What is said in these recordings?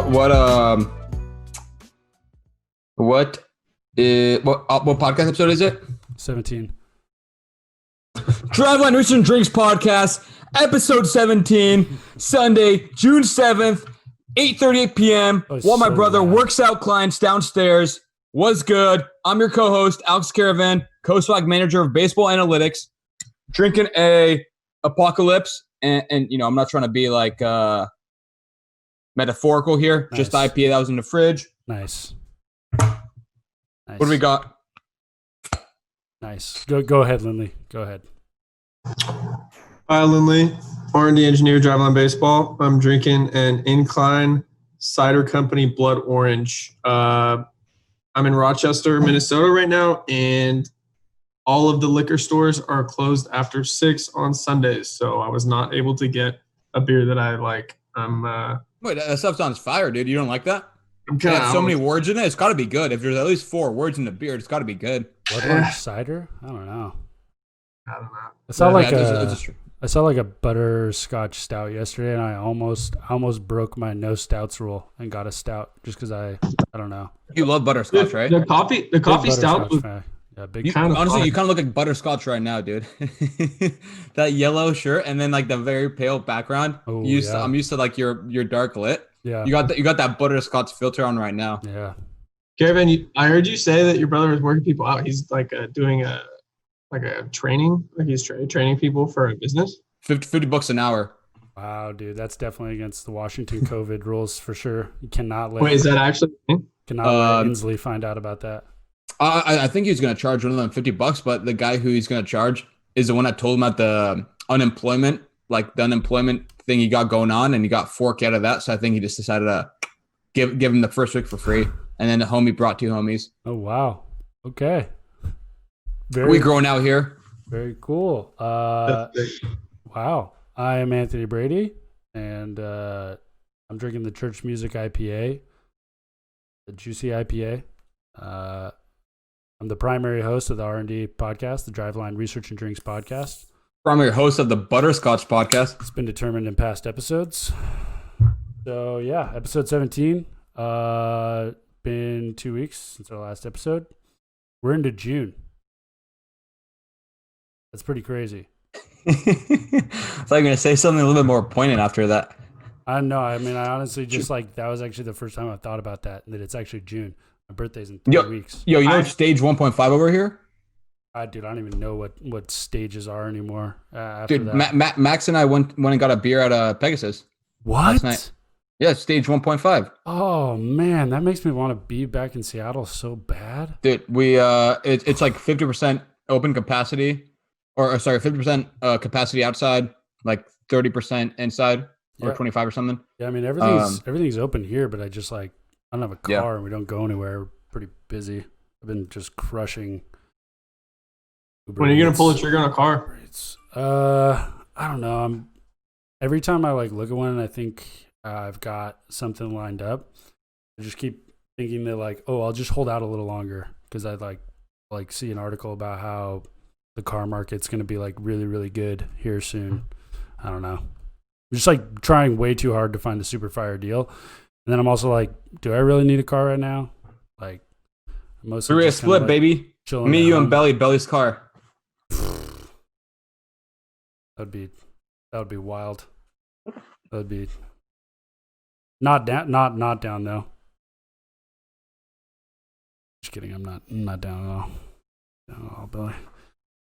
What podcast episode is it? 17. Driveline R&D Drinks podcast, episode 17, Sunday, June 7th, 8:38 p.m. While my brother works out clients downstairs. What's good? I'm your co-host, Alex Caravan, co-swag manager of baseball analytics, drinking a apocalypse, and I'm not trying to be like metaphorical here. Nice. Just the IPA that was in the fridge. Nice. What do we got? Nice. Go ahead, Lindley. Go ahead. Hi, Lindley, R&D engineer, Driveline Baseball. I'm drinking an Incline Cider Company Blood Orange. I'm in Rochester, Minnesota right now, and all of the liquor stores are closed after 6 on Sundays, so I was not able to get a beer that I like. Wait, that stuff sounds fire, dude. You don't like that? I'm kind of so many words in it. It's got to be good. If there's at least 4 words in the beer, it's got to be good. Blood orange cider? I don't know. I don't know. I saw like a butterscotch stout yesterday, and I almost broke my no stouts rule and got a stout just because I don't know. You love butterscotch, right? The coffee stout. You kind of look like butterscotch right now, dude. That yellow shirt and then like the very pale background. I'm used to like your dark lit. Yeah. You got that butterscotch filter on right now. Yeah. Caravan, I heard you say that your brother was working people out. He's like doing a training, like he's training people for a business. $50 an hour. Wow, dude, that's definitely against the Washington COVID rules for sure. You cannot let. Wait, is that actually? Let Lindley find out about that. I think he's going to charge one of them $50, but the guy who he's going to charge is the one that told him about the unemployment thing he got going on, and he got $4K out of that. So I think he just decided to give him the first week for free, and then the homie brought 2 homies. Oh wow, okay, we growing out here. Very cool. Wow, I am Anthony Brady, and I'm drinking the Church Music IPA, the Juicy IPA. I'm the primary host of the R&D podcast, the Driveline Research and Drinks podcast. Primary host of the Butterscotch podcast. It's been determined in past episodes. So yeah, episode 17. Been 2 weeks since our last episode. We're into June. That's pretty crazy. I thought you were going to say something a little bit more poignant after that. I know. I mean, I honestly just that was actually the first time I thought about that it's actually June. My birthday's in 3 weeks. Yo, you know stage 1.5 over here? Dude, I don't even know what stages are anymore. Dude, Max and I went and got a beer at Pegasus. What? Last night. Yeah, stage 1.5. Oh man, that makes me want to be back in Seattle so bad. Dude, we it's like 50% open capacity, or sorry, 50% capacity outside, like 30% inside, or 25 or something. Yeah, I mean everything's open here, but I just I don't have a car and we don't go anywhere. We're pretty busy. I've been just crushing. Uber when are you gonna pull the trigger on a car? I don't know. Every time I look at one and I think I've got something lined up, I just keep thinking that I'll just hold out a little longer because I see an article about how the car market's gonna be really, really good here soon. I don't know. I'm just trying way too hard to find a super fire deal. And then I'm also do I really need a car right now? Mostly we're a split, baby. Me, you, and Belly's car. That would be wild. That would be not down though. Just kidding. I'm not down at all. Oh, Belly.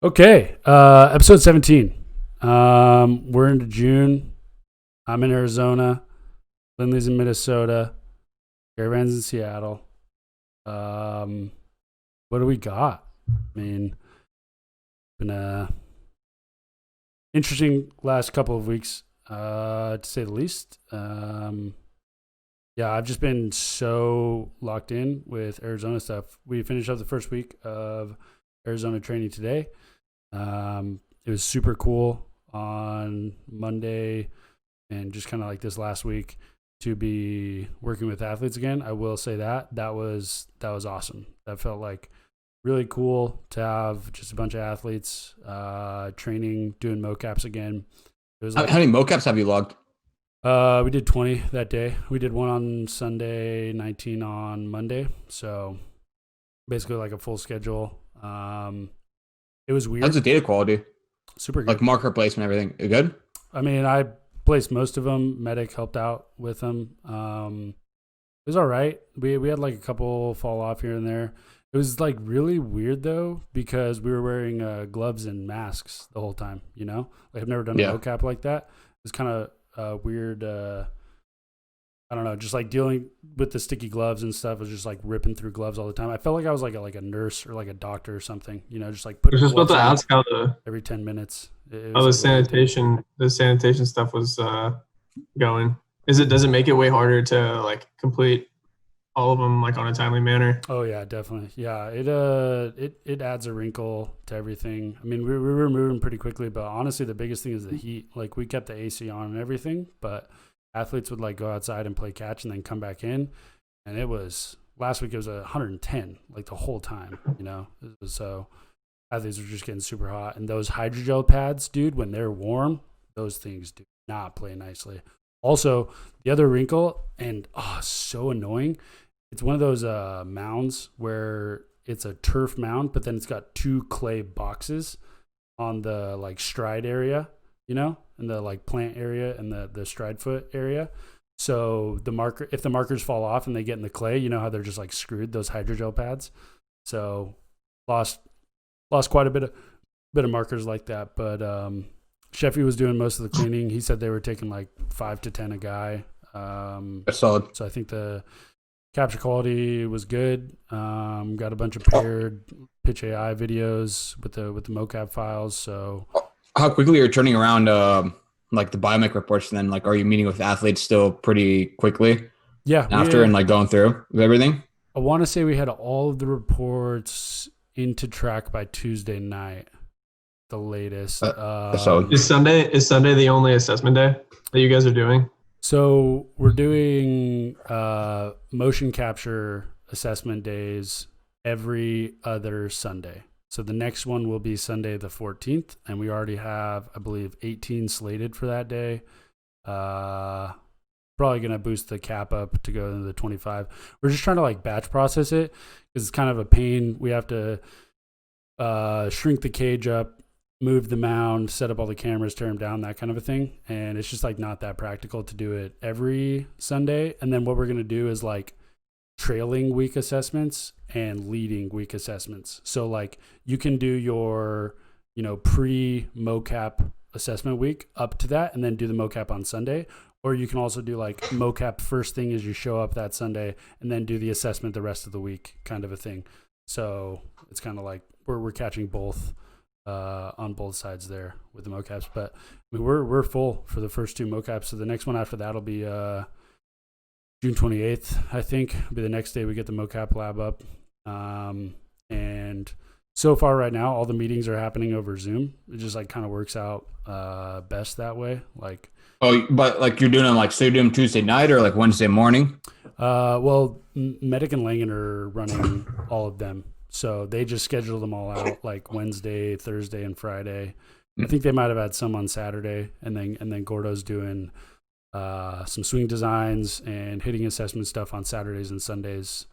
Okay. Episode 17. We're into June. I'm in Arizona. Lindley's in Minnesota. Caravan's in Seattle. What do we got? I mean, been a interesting last couple of weeks, to say the least. Yeah, I've just been so locked in with Arizona stuff. We finished up the first week of Arizona training today. It was super cool on Monday and just kind of this last week to be working with athletes again. I will say that was awesome. That felt really cool to have just a bunch of athletes training, doing mocaps again. It was how many mocaps have you logged? We did 20 that day. We did one on Sunday, 19 on Monday. So basically like a full schedule. It was weird. How's the data quality? Super good. Like marker placement, everything. Good? I mean, I placed most of them. Medic helped out with them. It was all right. We had like a couple fall off here and there. It was like really weird though, because we were wearing gloves and masks the whole time, you know? Like I've never done a mocap like that. It was kind of weird. I don't know, just like dealing with the sticky gloves and stuff. I was just like ripping through gloves all the time. I felt like I was like a nurse or like a doctor or something, you know, just like I was just about to ask how every 10 minutes. How the sanitation stuff was going. Does it make it way harder to like complete all of them like on a timely manner? Oh yeah, definitely. Yeah, it adds a wrinkle to everything. I mean, we were moving pretty quickly, but honestly, the biggest thing is the heat. Like we kept the AC on and everything, but athletes would like go outside and play catch and then come back in, and it was last week. It was 110 like the whole time. You know, so athletes were just getting super hot, and those hydrogel pads, dude, when they're warm, those things do not play nicely. Also, the other wrinkle, and so annoying. It's one of those mounds where it's a turf mound, but then it's got 2 clay boxes on the like stride area, you know, and the like plant area and the stride foot area. So if the markers fall off and they get in the clay, you know how they're just like screwed, those hydrogel pads. So lost quite a bit of markers like that. But Sheffy was doing most of the cleaning. He said they were taking like 5 to 10 a guy. That's solid. So I think the capture quality was good. Got a bunch of paired pitch AI videos with the mocap files. So how quickly you're turning around like the biomech reports, and then like are you meeting with athletes still pretty quickly? Yeah. After and like going through with everything? I want to say we had all of the reports into track by Tuesday night, the latest. Is Sunday the only assessment day that you guys are doing? So we're doing motion capture assessment days every other Sunday. So the next one will be Sunday the 14th, and we already have, I believe, 18 slated for that day. Probably going to boost the cap up to go into the 25. We're just trying to like batch process it because it's kind of a pain. We have to shrink the cage up, move the mound, set up all the cameras, tear them down, that kind of a thing. And it's just like not that practical to do it every Sunday. And then what we're going to do is like trailing week assessments and leading week assessments. So like you can do your, pre-mocap assessment week up to that and then do the mocap on Sunday. Or you can also do like mocap first thing as you show up that Sunday and then do the assessment the rest of the week kind of a thing. So it's kind of like we're catching both on both sides there with the mocaps. But I mean, we're full for the first 2 mocaps. So the next one after that will be June 28th, I think. It'll be the next day we get the mocap lab up. And so far right now, all the meetings are happening over Zoom. It just like kind of works out best that way. Like, oh, but like you're doing them like, so you're doing Tuesday night or like Wednesday morning? Well, Medic and Langen are running all of them. So they just schedule them all out like Wednesday, Thursday, and Friday. I think they might have had some on Saturday, and then Gordo's doing some swing designs and hitting assessment stuff on Saturdays and Sundays.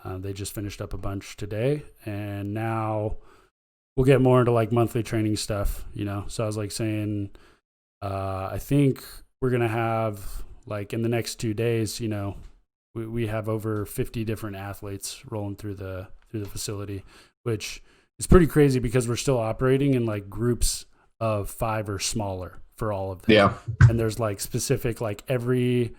They just finished up a bunch today, and now we'll get more into like monthly training stuff, So I was like saying, I think we're gonna have like in the next 2 days, we have over 50 different athletes rolling through the facility, which is pretty crazy because we're still operating in like groups of 5 or smaller for all of them. Yeah. And there's like specific, like we're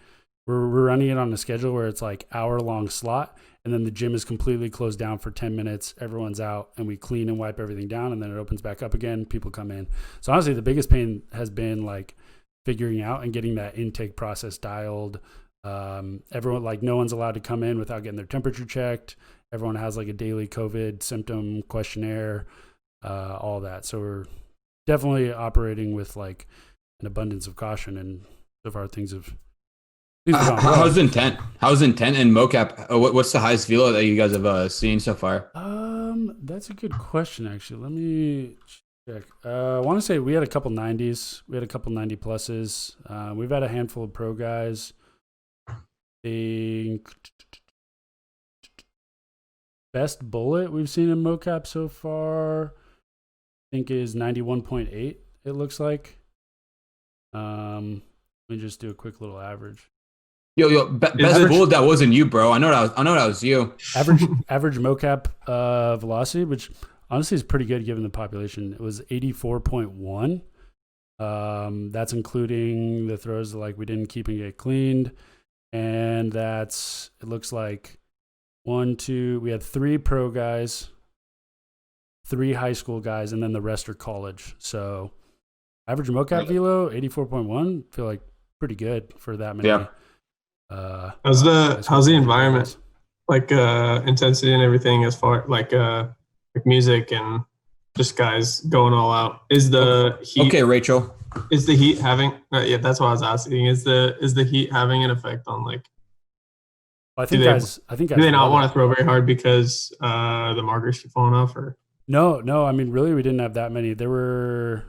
running it on a schedule where it's like hour-long slot, and then the gym is completely closed down for 10 minutes. Everyone's out, and we clean and wipe everything down, and then it opens back up again. People come in. So honestly, the biggest pain has been like figuring out and getting that intake process dialed. Everyone, like no one's allowed to come in without getting their temperature checked. Everyone has like a daily COVID symptom questionnaire, all that. So we're definitely operating with like an abundance of caution, and so far things have gone well. How's intent and mocap? What's the highest velo that you guys have seen so far? That's a good question, actually. Let me check. I want to say we had a couple 90s. We had a couple 90 pluses. We've had a handful of pro guys. The best bullet we've seen in mocap so far, I think, is 91.8. It looks like. Let me just do a quick little average. Yo, best bullet that wasn't you, bro. I know that was you. Average mocap velocity, which honestly is pretty good given the population. It was 84.1. That's including the throws that like we didn't keep and get cleaned. And it looks like we had 3 pro guys, 3 high school guys, and then the rest are college. So average mocap velo, 84.1, feel like pretty good for that many. Yeah. How's the environment? Like intensity and everything as far like music and just guys going all out. Is the heat okay, Rachel? Is the heat having? Yeah, that's what I was asking. Is the heat having an effect on like? I think do they not want to throw very hard because the markers keep falling off? Or no. I mean, really, we didn't have that many. There were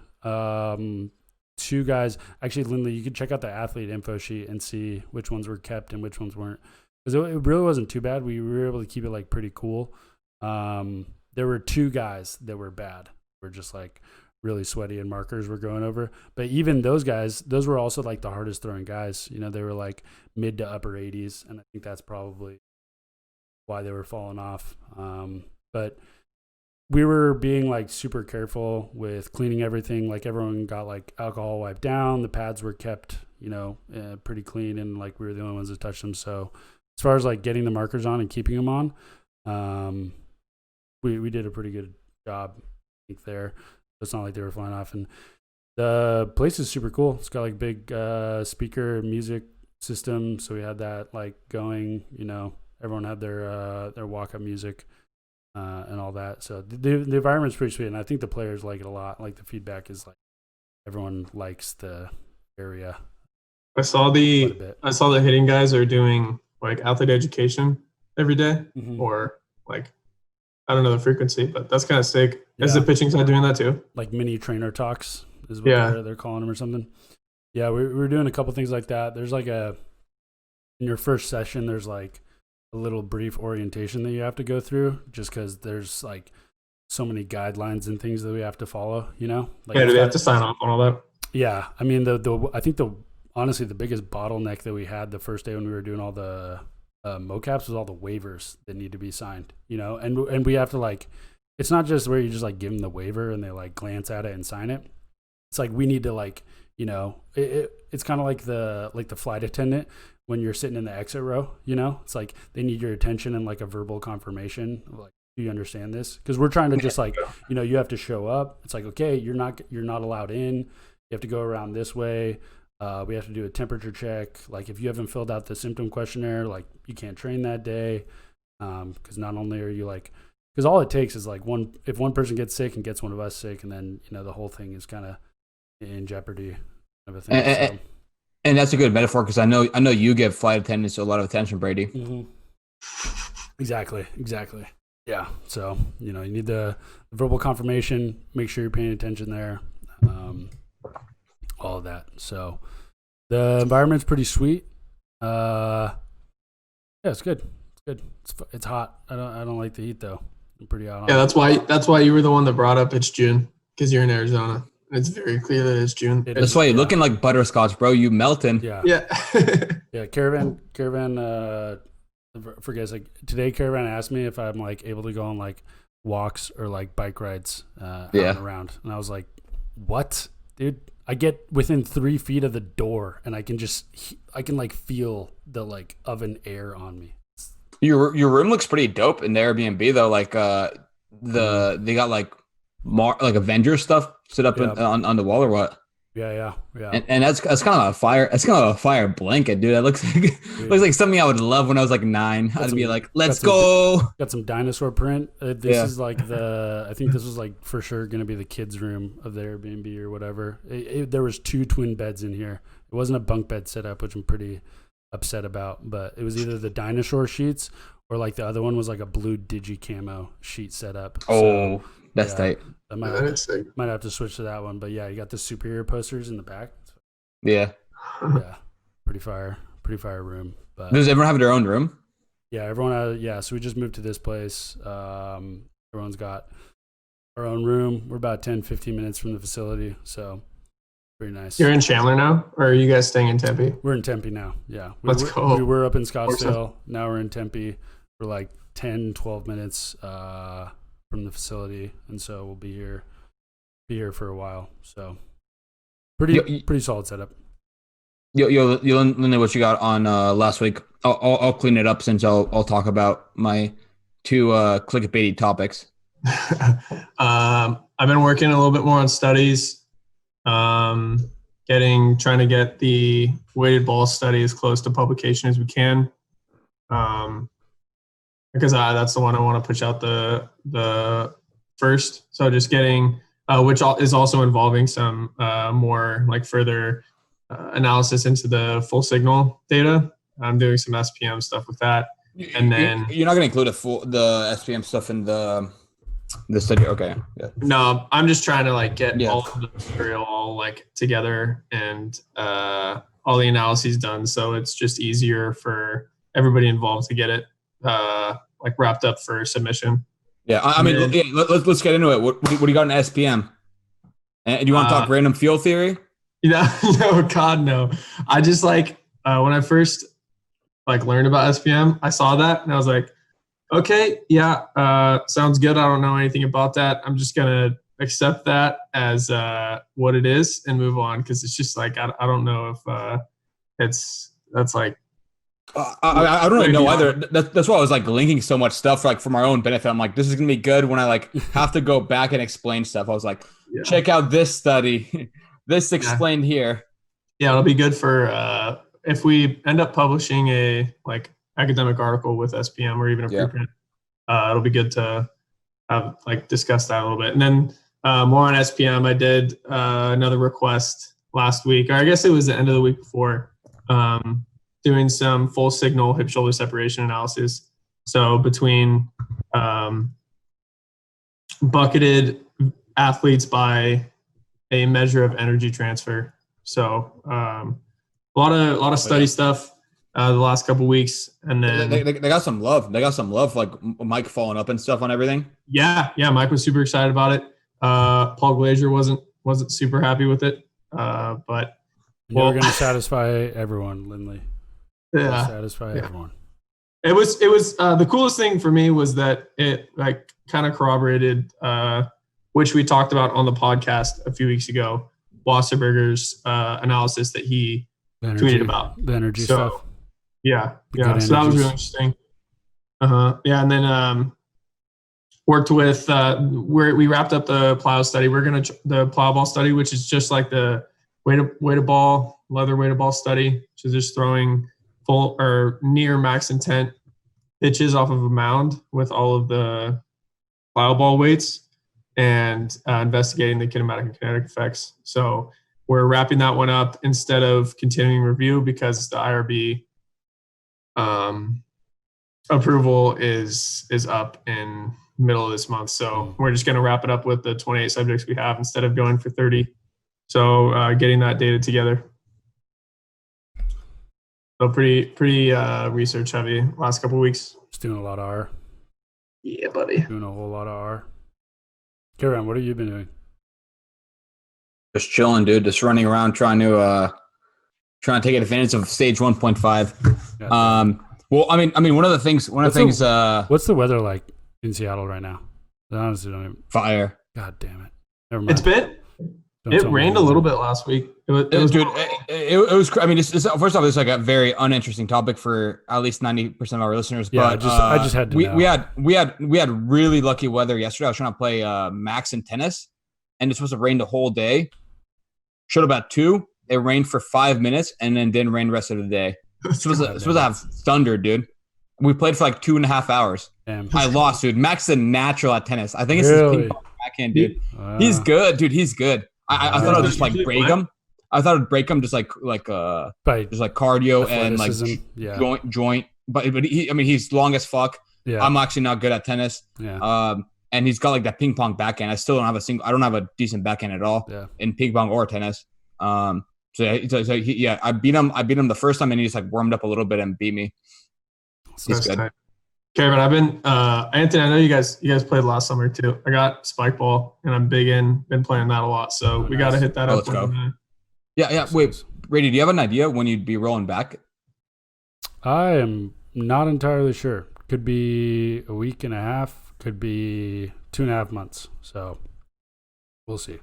2 guys. Actually, Lindley, you could check out the athlete info sheet and see which ones were kept and which ones weren't. Because it really wasn't too bad. We were able to keep it like pretty cool. There were 2 guys that were bad. We're just like really sweaty and markers were going over. But even those guys, those were also like the hardest throwing guys. You know, they were like mid to upper 80s. And I think that's probably why they were falling off. But we were being like super careful with cleaning everything. Like everyone got like alcohol wiped down. The pads were kept, pretty clean, and like we were the only ones that touched them. So as far as like getting the markers on and keeping them on, we did a pretty good job, I think, there. It's not like they were flying off. And the place is super cool. It's got like big speaker music system. So we had that like going, everyone had their walk-up music. And all that. So the environment's pretty sweet, and I think the players like it a lot. Like the feedback is like everyone likes the area. I saw the hitting guys are doing like athlete education every day, or like I don't know the frequency, but that's kind of sick. Yeah. Is the pitching side doing that too? Like mini trainer talks is what they're calling them or something. Yeah, we're doing a couple things like that. There's like in your first session, there's like a little brief orientation that you have to go through, just because there's like so many guidelines and things that we have to follow, Like, do they have to sign off on all that? Yeah. I mean, I think honestly, the biggest bottleneck that we had the first day when we were doing all the mocaps was all the waivers that need to be signed, and we have to like, it's not just where you just like give them the waiver and they like glance at it and sign it. It's like, we need to like, it's kind of like the flight attendant when you're sitting in the exit row, it's like they need your attention and like a verbal confirmation of like, do you understand this? Because we're trying to just like, you have to show up. It's like, okay, you're not allowed in. You have to go around this way. We have to do a temperature check. Like if you haven't filled out the symptom questionnaire, like you can't train that day. Because not only are you like, because all it takes is like if one person gets sick and gets one of us sick, and then the whole thing is kind of in jeopardy of a thing. And that's a good metaphor, because I know you give flight attendants a lot of attention, Brady. Mm-hmm. Exactly. Yeah. So you need the verbal confirmation. Make sure you're paying attention there. All of that. So the environment's pretty sweet. Yeah, it's good. It's hot. I don't like the heat though. I'm pretty hot. Yeah, that's why you were the one that brought up it's June, because you're in Arizona. It's very clear that it's June. That's why you're looking like butterscotch, bro. You melting. Yeah. Yeah. Caravan. Forget, like today, Caravan asked me if I'm like able to go on like walks or like bike rides out and around, and I was like, "What, dude? I get within 3 feet of the door, and I can like feel the like oven air on me." Your room looks pretty dope in the Airbnb though. Like they got like Avenger stuff set up on the wall or what? Yeah. And that's kind of a fire. That's kind of a fire blanket, dude. That looks like something I would love when I was like 9. I'd be like, let's go. Got some dinosaur print. This is like I think this was like for sure going to be the kids' room of the Airbnb or whatever. There was 2 twin beds in here. It wasn't a bunk bed setup, which I'm pretty upset about. But it was either the dinosaur sheets or like the other one was like a blue digi camo sheet setup. Oh. That's Yeah. tight. I That's sick. might have to switch to that one. But yeah, you got the superior posters in the back. Yeah. Yeah, pretty fire room. But Does everyone have their own room? yeah, everyone has, yeah. So we just moved to this place. Everyone's got our own room. We're about 10, 15 minutes from the facility, so pretty nice. You're in Chandler now, or are you guys staying in Tempe? We're in Tempe now. Yeah, Let's go. We were up in Scottsdale. Now we're in Tempe. We're like 10, 12 minutes from the facility, and so we'll be here for a while. So pretty solid setup. Yo, Lindley, what you got on last week? I'll clean it up since I'll talk about my two clickbaity topics. I've been working a little bit more on studies, trying to get the weighted ball study as close to publication as we can, because that's the one I want to push out the first. So just getting, which is also involving some more like further analysis into the full signal data. I'm doing some SPM stuff with that, and then you're not going to include the SPM stuff in the study. Okay. Yeah. No, I'm just trying to like get all of the material all like together and all the analyses done, so it's just easier for everybody involved to get it like wrapped up for submission. Yeah, I mean, let's get into it. What do you got in SPM? And do you want to talk random field theory? No, God, no. I just like when I first like learned about SPM, I saw that and I was like, okay, yeah, sounds good. I don't know anything about that. I'm just gonna accept that as what it is and move on, because it's just like I don't know if that's like. I don't really know either. That's why I was like linking so much stuff like for my own benefit. I'm like, this is gonna be good when I like have to go back and explain stuff. I was like, check out this study, this explained here. Yeah, it'll be good for if we end up publishing a like academic article with SPM or even a preprint. It'll be good to have like discuss that a little bit. And then more on SPM, I did another request last week, or I guess it was the end of the week before, doing some full signal hip shoulder separation analysis. So between bucketed athletes by a measure of energy transfer. So a lot of study stuff the last couple of weeks, and then they got some love. They got some love, like Mike following up and stuff on everything. Yeah, Mike was super excited about it. Paul Glazier wasn't super happy with it, but you're going to satisfy everyone, Lindley. Yeah, satisfy everyone. It was the coolest thing for me was that it like kind of corroborated, which we talked about on the podcast a few weeks ago, Wasserberger's analysis that he tweeted about the energy stuff. Yeah. So that was really interesting. Yeah, and then worked with where we wrapped up the plow study. We're gonna the plow ball study, which is just like the weighted ball, leather weighted ball study, which is just throwing full or near max intent pitches off of a mound with all of the plow ball weights and investigating the kinematic and kinetic effects. So we're wrapping that one up instead of continuing review because the IRB approval is up in middle of this month. So we're just going to wrap it up with the 28 subjects we have instead of going for 30. So getting that data together. So pretty research heavy last couple of weeks. Just doing a lot of R. Yeah, buddy. Doing a whole lot of R. Caravan, what have you been doing? Just chilling, dude. Just running around trying to take advantage of stage 1.5. Yeah. Well, I mean, one of the things. What's the weather like in Seattle right now? I honestly don't even. Fire. God damn it. Never mind. It rained a little bit last week. It was. I mean, it's first off, it's like a very uninteresting topic for at least 90% of our listeners. Yeah, but I just had to know. We had really lucky weather yesterday. I was trying to play Max in tennis, and it's supposed to rain the whole day. Showed about 2. It rained for 5 minutes, and then didn't rain the rest of the day. Supposed to have thunder, dude. We played for like 2.5 hours. Damn. I lost, dude. Max is a natural at tennis. I think it's really? his ping pong backhand, dude. He's good, dude. He's good. I thought I would just like break him. I thought I'd break him just like cardio and like joint. But he's long as fuck. Yeah. I'm actually not good at tennis. Yeah. and he's got like that ping pong backhand. I still don't have I don't have a decent backhand at all in ping pong or tennis. I beat him the first time, and he just like warmed up a little bit and beat me. He's good. Nice. Caravan, I've been Anthony. I know you guys played last summer too. I got spike ball, and I'm been playing that a lot. So we got to hit that up. Let's go. Yeah. Wait, Brady, do you have an idea when you'd be rolling back? I am not entirely sure. Could be a week and a half. Could be 2.5 months. So we'll see.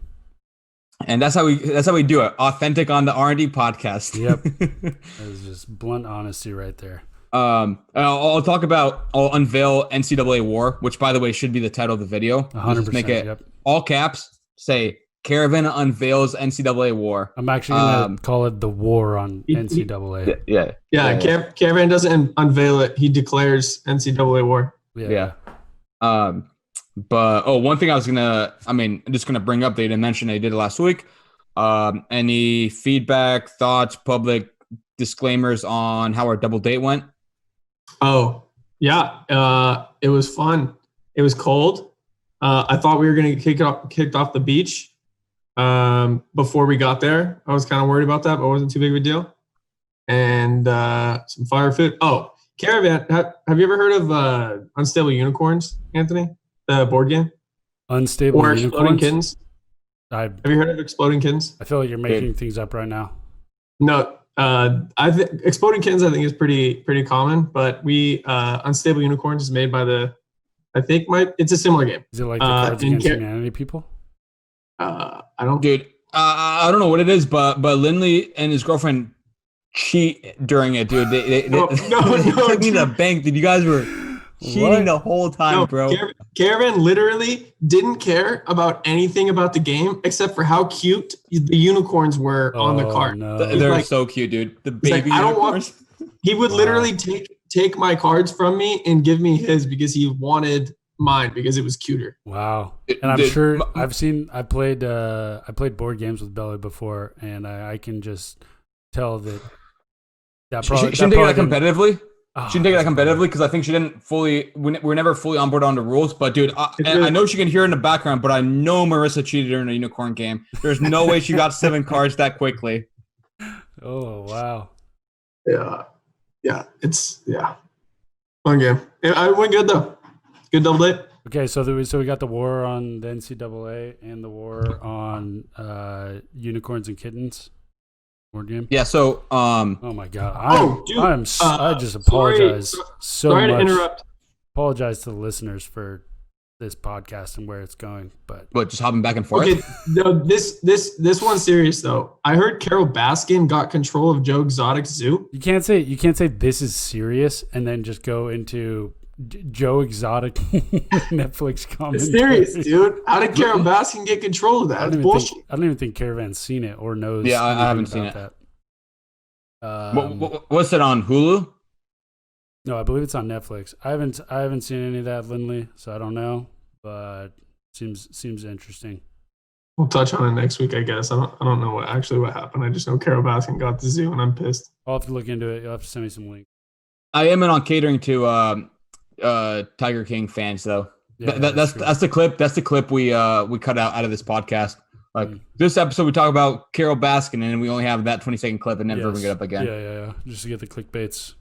And that's how we do it. Authentic on the R&D podcast. Yep. That is just blunt honesty right there. I'll unveil NCAA War, which by the way should be the title of the video. 100%. Make it all caps. Say Caravan unveils NCAA War. I'm actually gonna call it the war on NCAA. Yeah. Caravan doesn't unveil it; he declares NCAA War. Yeah. But one thing I'm just gonna bring up. They didn't mention they did it last week. Any feedback, thoughts, public disclaimers on how our double date went? Oh, yeah. It was fun. It was cold. I thought we were going to get kicked off the beach before we got there. I was kind of worried about that, but it wasn't too big of a deal. And some fire food. Oh, Caravan. Have you ever heard of Unstable Unicorns, Anthony? The board game? Unstable or Unicorns? Exploding Kittens? Have you heard of Exploding Kittens? I feel like you're making things up right now. No. Exploding Kittens I think is pretty common, but Unstable Unicorns is made by it's a similar game. Is it like the Cards Against Humanity people? I don't know what it is, but Lindley and his girlfriend cheat during it, dude. They took me to the bank, dude. You guys were cheating the whole time, bro. Caravan literally didn't care about anything about the game except for how cute the unicorns were on the card. No. They're so cute, dude. The baby unicorns. He would literally take my cards from me and give me his because he wanted mine because it was cuter. Wow. And I'm sure I played board games with Bella before, and I can just tell that probably shouldn't take it that competitively. Shouldn't take it that competitively because I think she didn't we're never fully on board on the rules. But dude, I know she can hear in the background, but I know Marissa cheated in a unicorn game. There's no way she got 7 cards that quickly. Oh wow. Yeah. It's fun game. I went good though. Good double date. Okay, so we got the war on the NCAA and the war on unicorns and kittens. Board game. Yeah. So, oh my god. I just apologize sorry much. To interrupt. Apologize to the listeners for this podcast and where it's going, but just hopping back and forth. Okay, no, this one's serious though. I heard Carol Baskin got control of Joe Exotic's zoo. You can't say this is serious and then just go into Joe Exotic Netflix commentary. It's serious, dude. How did Carol Baskin get control of that? I don't even think Caravan's seen it or knows. Yeah, I haven't seen it. That. What's it on Hulu? No, I believe it's on Netflix. I haven't seen any of that, Lindley, so I don't know, but seems interesting. We'll touch on it next week, I guess. I don't know what happened. I just know Carol Baskin got the zoo, and I'm pissed. I'll have to look into it. You'll have to send me some links. I am in on catering to Tiger King fans though. Yeah, that's the clip. That's the clip we cut out of this podcast. Like this episode, we talk about Carol Baskin, and we only have that 20-second clip, and never bring it up again. Yeah. Just to get the clickbaits.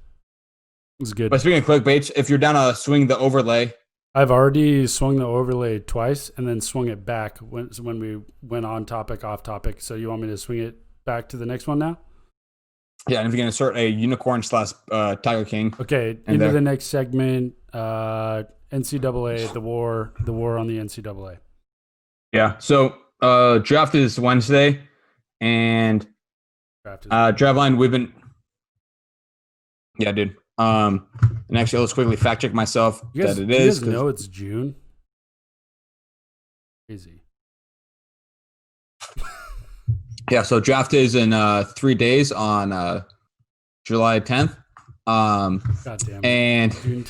It's good. But speaking of clickbaits, if you're down to swing the overlay, I've already swung the overlay twice, and then swung it back when we went on topic, off topic. So you want me to swing it back to the next one now? Yeah, and if you're gonna insert a unicorn / Tiger King. Okay, into the next segment. NCAA, the war on the NCAA. Yeah. So draft is Wednesday, and Driveline we've been. Yeah, dude. And actually, let's quickly fact check myself that it is. You guys know it's June. Crazy. Yeah. So draft is in 3 days on July 10th. God damn it.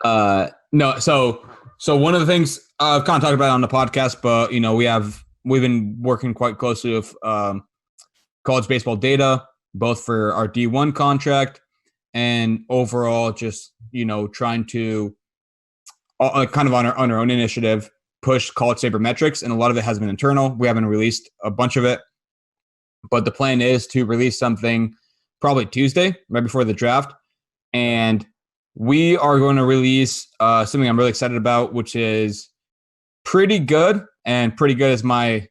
And no, so one of the things I've kind of talked about on the podcast, but we've been working quite closely with college baseball data, both for our D1 contract and overall just trying to kind of on our own initiative, push college sabermetrics, and a lot of it has been internal. We haven't released a bunch of it, but the plan is to release something probably Tuesday, right before the draft, and we are going to release something I'm really excited about, which is pretty good, and pretty good is my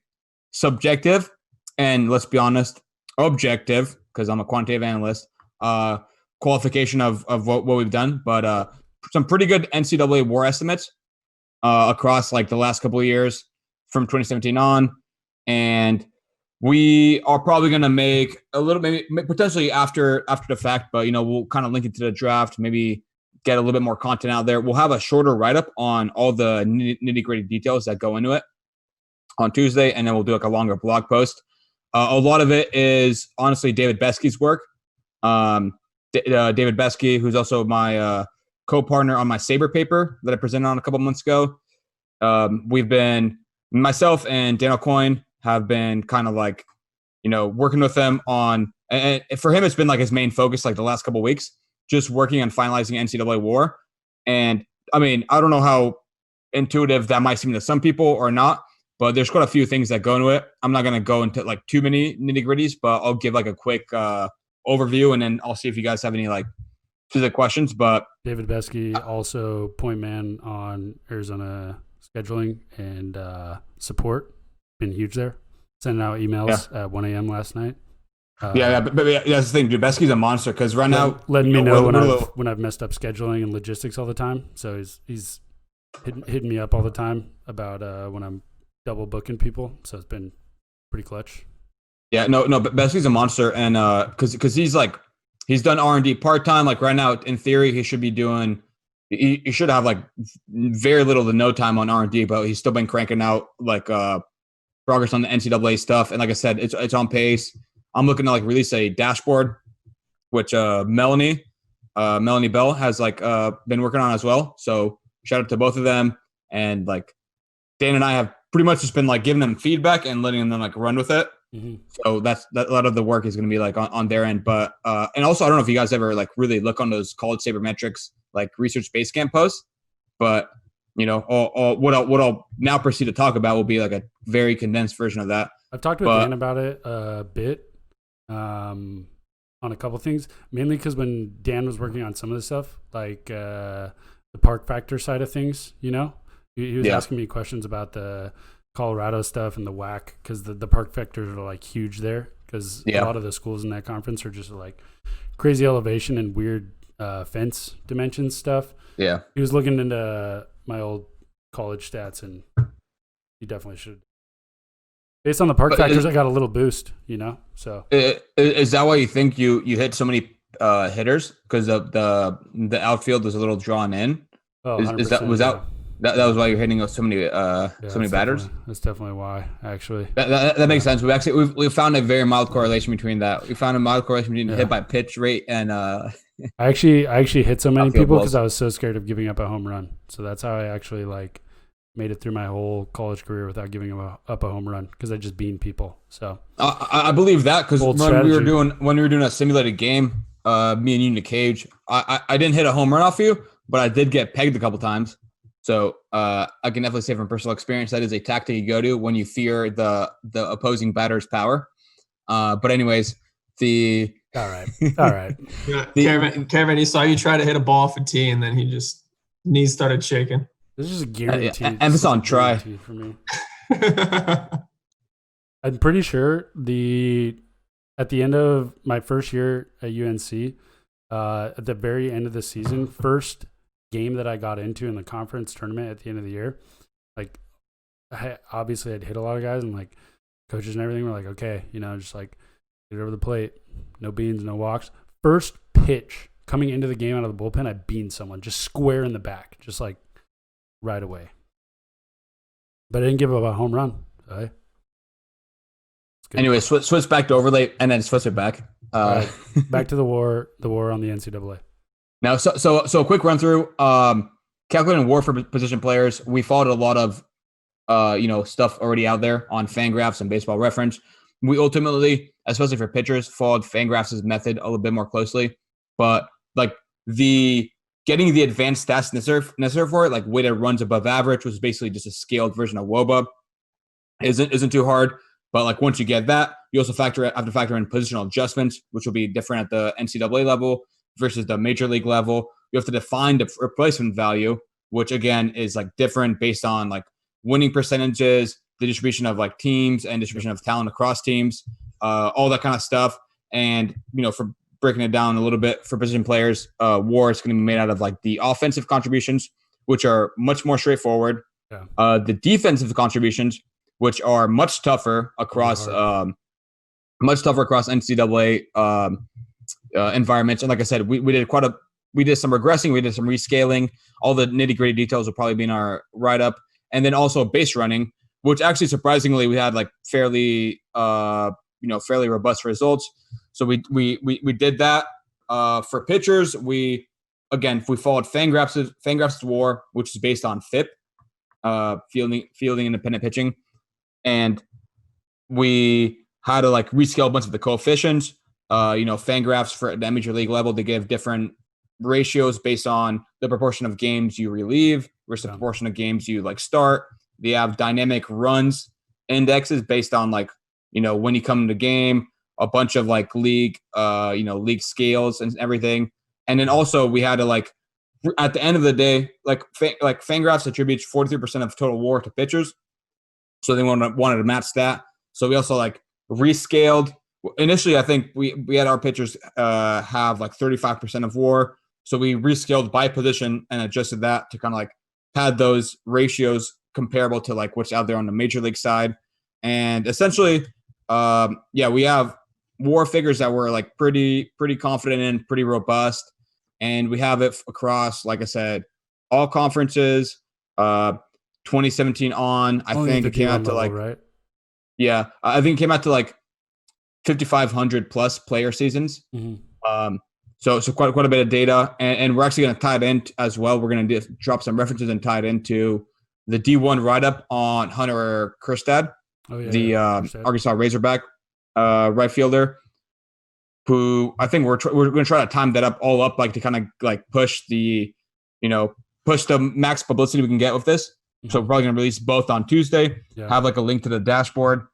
subjective, and let's be honest, objective, because I'm a quantitative analyst, qualification of what we've done, but some pretty good NCAA war estimates across like the last couple of years from 2017 on. And we are probably going to make a little, maybe potentially after the fact, but we'll kind of link it to the draft, maybe get a little bit more content out there. We'll have a shorter write-up on all the nitty-gritty details that go into it on Tuesday, and then we'll do like a longer blog post. A lot of it is honestly David Besky's work. David Besky, who's also my co-partner on my Saber paper that I presented on a couple months ago. Myself and Daniel Coyne have been kind of like, working with him on, and for him, it's been like his main focus, like the last couple of weeks, just working on finalizing NCAA war. And I mean, I don't know how intuitive that might seem to some people or not, but there's quite a few things that go into it. I'm not going to go into like too many nitty gritties, but I'll give like a quick overview, and then I'll see if you guys have any like specific questions. But David Besky, also point man on Arizona scheduling and support, been huge there. Sending out emails at 1 a.m. last night. But that's the thing, dude. Besky's a monster because right now, letting me know when I've messed up scheduling and logistics all the time. So he's hitting me up all the time about when I'm double booking people. So it's been pretty clutch. Yeah, but Besky's a monster, and because he's done R&D part time. Like right now, in theory, he should be doing. He should have like very little to no time on R&D, but he's still been cranking out like progress on the NCAA stuff. And like I said, it's on pace. I'm looking to like release a dashboard, which Melanie Bell has like been working on as well. So shout out to both of them. And like Dan and I have pretty much just been like giving them feedback and letting them like run with it. Mm-hmm. So that a lot of the work is going to be like on their end. But and also I don't know if you guys ever like really look on those college sabermetrics like research Basecamp posts, but what I'll now proceed to talk about will be like a very condensed version of that. I've talked with Dan about it a bit on a couple things, mainly because when Dan was working on some of the stuff, like the park factor side of things, he was asking me questions about the Colorado stuff and the WAC, because the park factors are like huge there, because a lot of the schools in that conference are just like crazy elevation and weird fence dimensions stuff. Yeah, he was looking into my old college stats, and he definitely should. Based on the park factors, I got a little boost, So is that why you think you hit so many hitters? Because the outfield was a little drawn in. Oh, that was why you're hitting so many batters? That's definitely why, actually. That makes sense. We found a very mild correlation between that. We found a mild correlation between hit by pitch rate and. I actually hit so many people because I was so scared of giving up a home run. So that's how I actually made it through my whole college career without giving up a home run, because I just beaned people. So I believe that, because when we were doing a simulated game, me and you in the cage, I didn't hit a home run off you, but I did get pegged a couple times. So I can definitely say from personal experience that is a tactic you go to when you fear the opposing batter's power. But anyways, all right. Caravan, he saw you try to hit a ball off a tee, and then he just knees started shaking. This is a guarantee. Emphasis on try for me. I'm pretty sure at the end of my first year at UNC, at the very end of the season, first game that I got into in the conference tournament at the end of the year, like obviously I'd hit a lot of guys, and like coaches and everything were like, okay, just like get over the plate, no beans, no walks. First pitch coming into the game out of the bullpen, I beaned someone just square in the back, just like right away. But I didn't give up a home run. So, anyway, switch back to overlay, and then switch it back. Right. Back to the war on the NCAA. Now, so a quick run through. Calculating WAR for position players. We followed a lot of, stuff already out there on Fangraphs and Baseball Reference. We ultimately, especially for pitchers, followed Fangraphs' method a little bit more closely. But like the getting the advanced stats necessary for it, like weighted runs above average, which is basically just a scaled version of WOBA, isn't too hard. But like once you get that, you also have to factor in positional adjustments, which will be different at the NCAA level versus the major league level. You have to define the replacement value, which again is like different based on like winning percentages, the distribution of like teams and distribution of talent across teams, all that kind of stuff. And, for breaking it down a little bit for position players, WAR is going to be made out of like the offensive contributions, which are much more straightforward. Yeah. The defensive contributions, which are much tougher across NCAA environments. And like I said, we did some regressing, we did some rescaling. All the nitty gritty details will probably be in our write up, and then also base running, which actually surprisingly we had like fairly robust results. So we did that. For pitchers, we followed Fangraphs' WAR, which is based on FIP, fielding independent pitching. And we had to like rescale a bunch of the coefficients. Fangraphs for the major league level, they give different ratios based on the proportion of games you relieve versus the proportion of games you like start. They have dynamic runs indexes based on like, when you come into the game, a bunch of like league scales and everything. And then also we had to like, at the end of the day, like Fangraphs attributes 43% of total WAR to pitchers. So they wanted to match that. So we also like rescaled. Initially, I think we had our pitchers have like 35% of WAR. So we rescaled by position and adjusted that to kind of like pad those ratios comparable to like what's out there on the major league side. And essentially, we have WAR figures that we're like pretty confident in, pretty robust. And we have it across, like I said, all conferences, 2017 on. I think it came out to like, right? Yeah, I think it came out to like 5,500 plus player seasons. Mm-hmm. So quite a bit of data, and we're actually going to tie it in as well. We're going to drop some references and tie it into the D1 write-up on Hunter Kerstad, Arkansas Razorback right fielder, who I think we're going to try to time that up like to kind of like push the max publicity we can get with this. Mm-hmm. So we're probably going to release both on Tuesday. Yeah. Have like a link to the dashboard.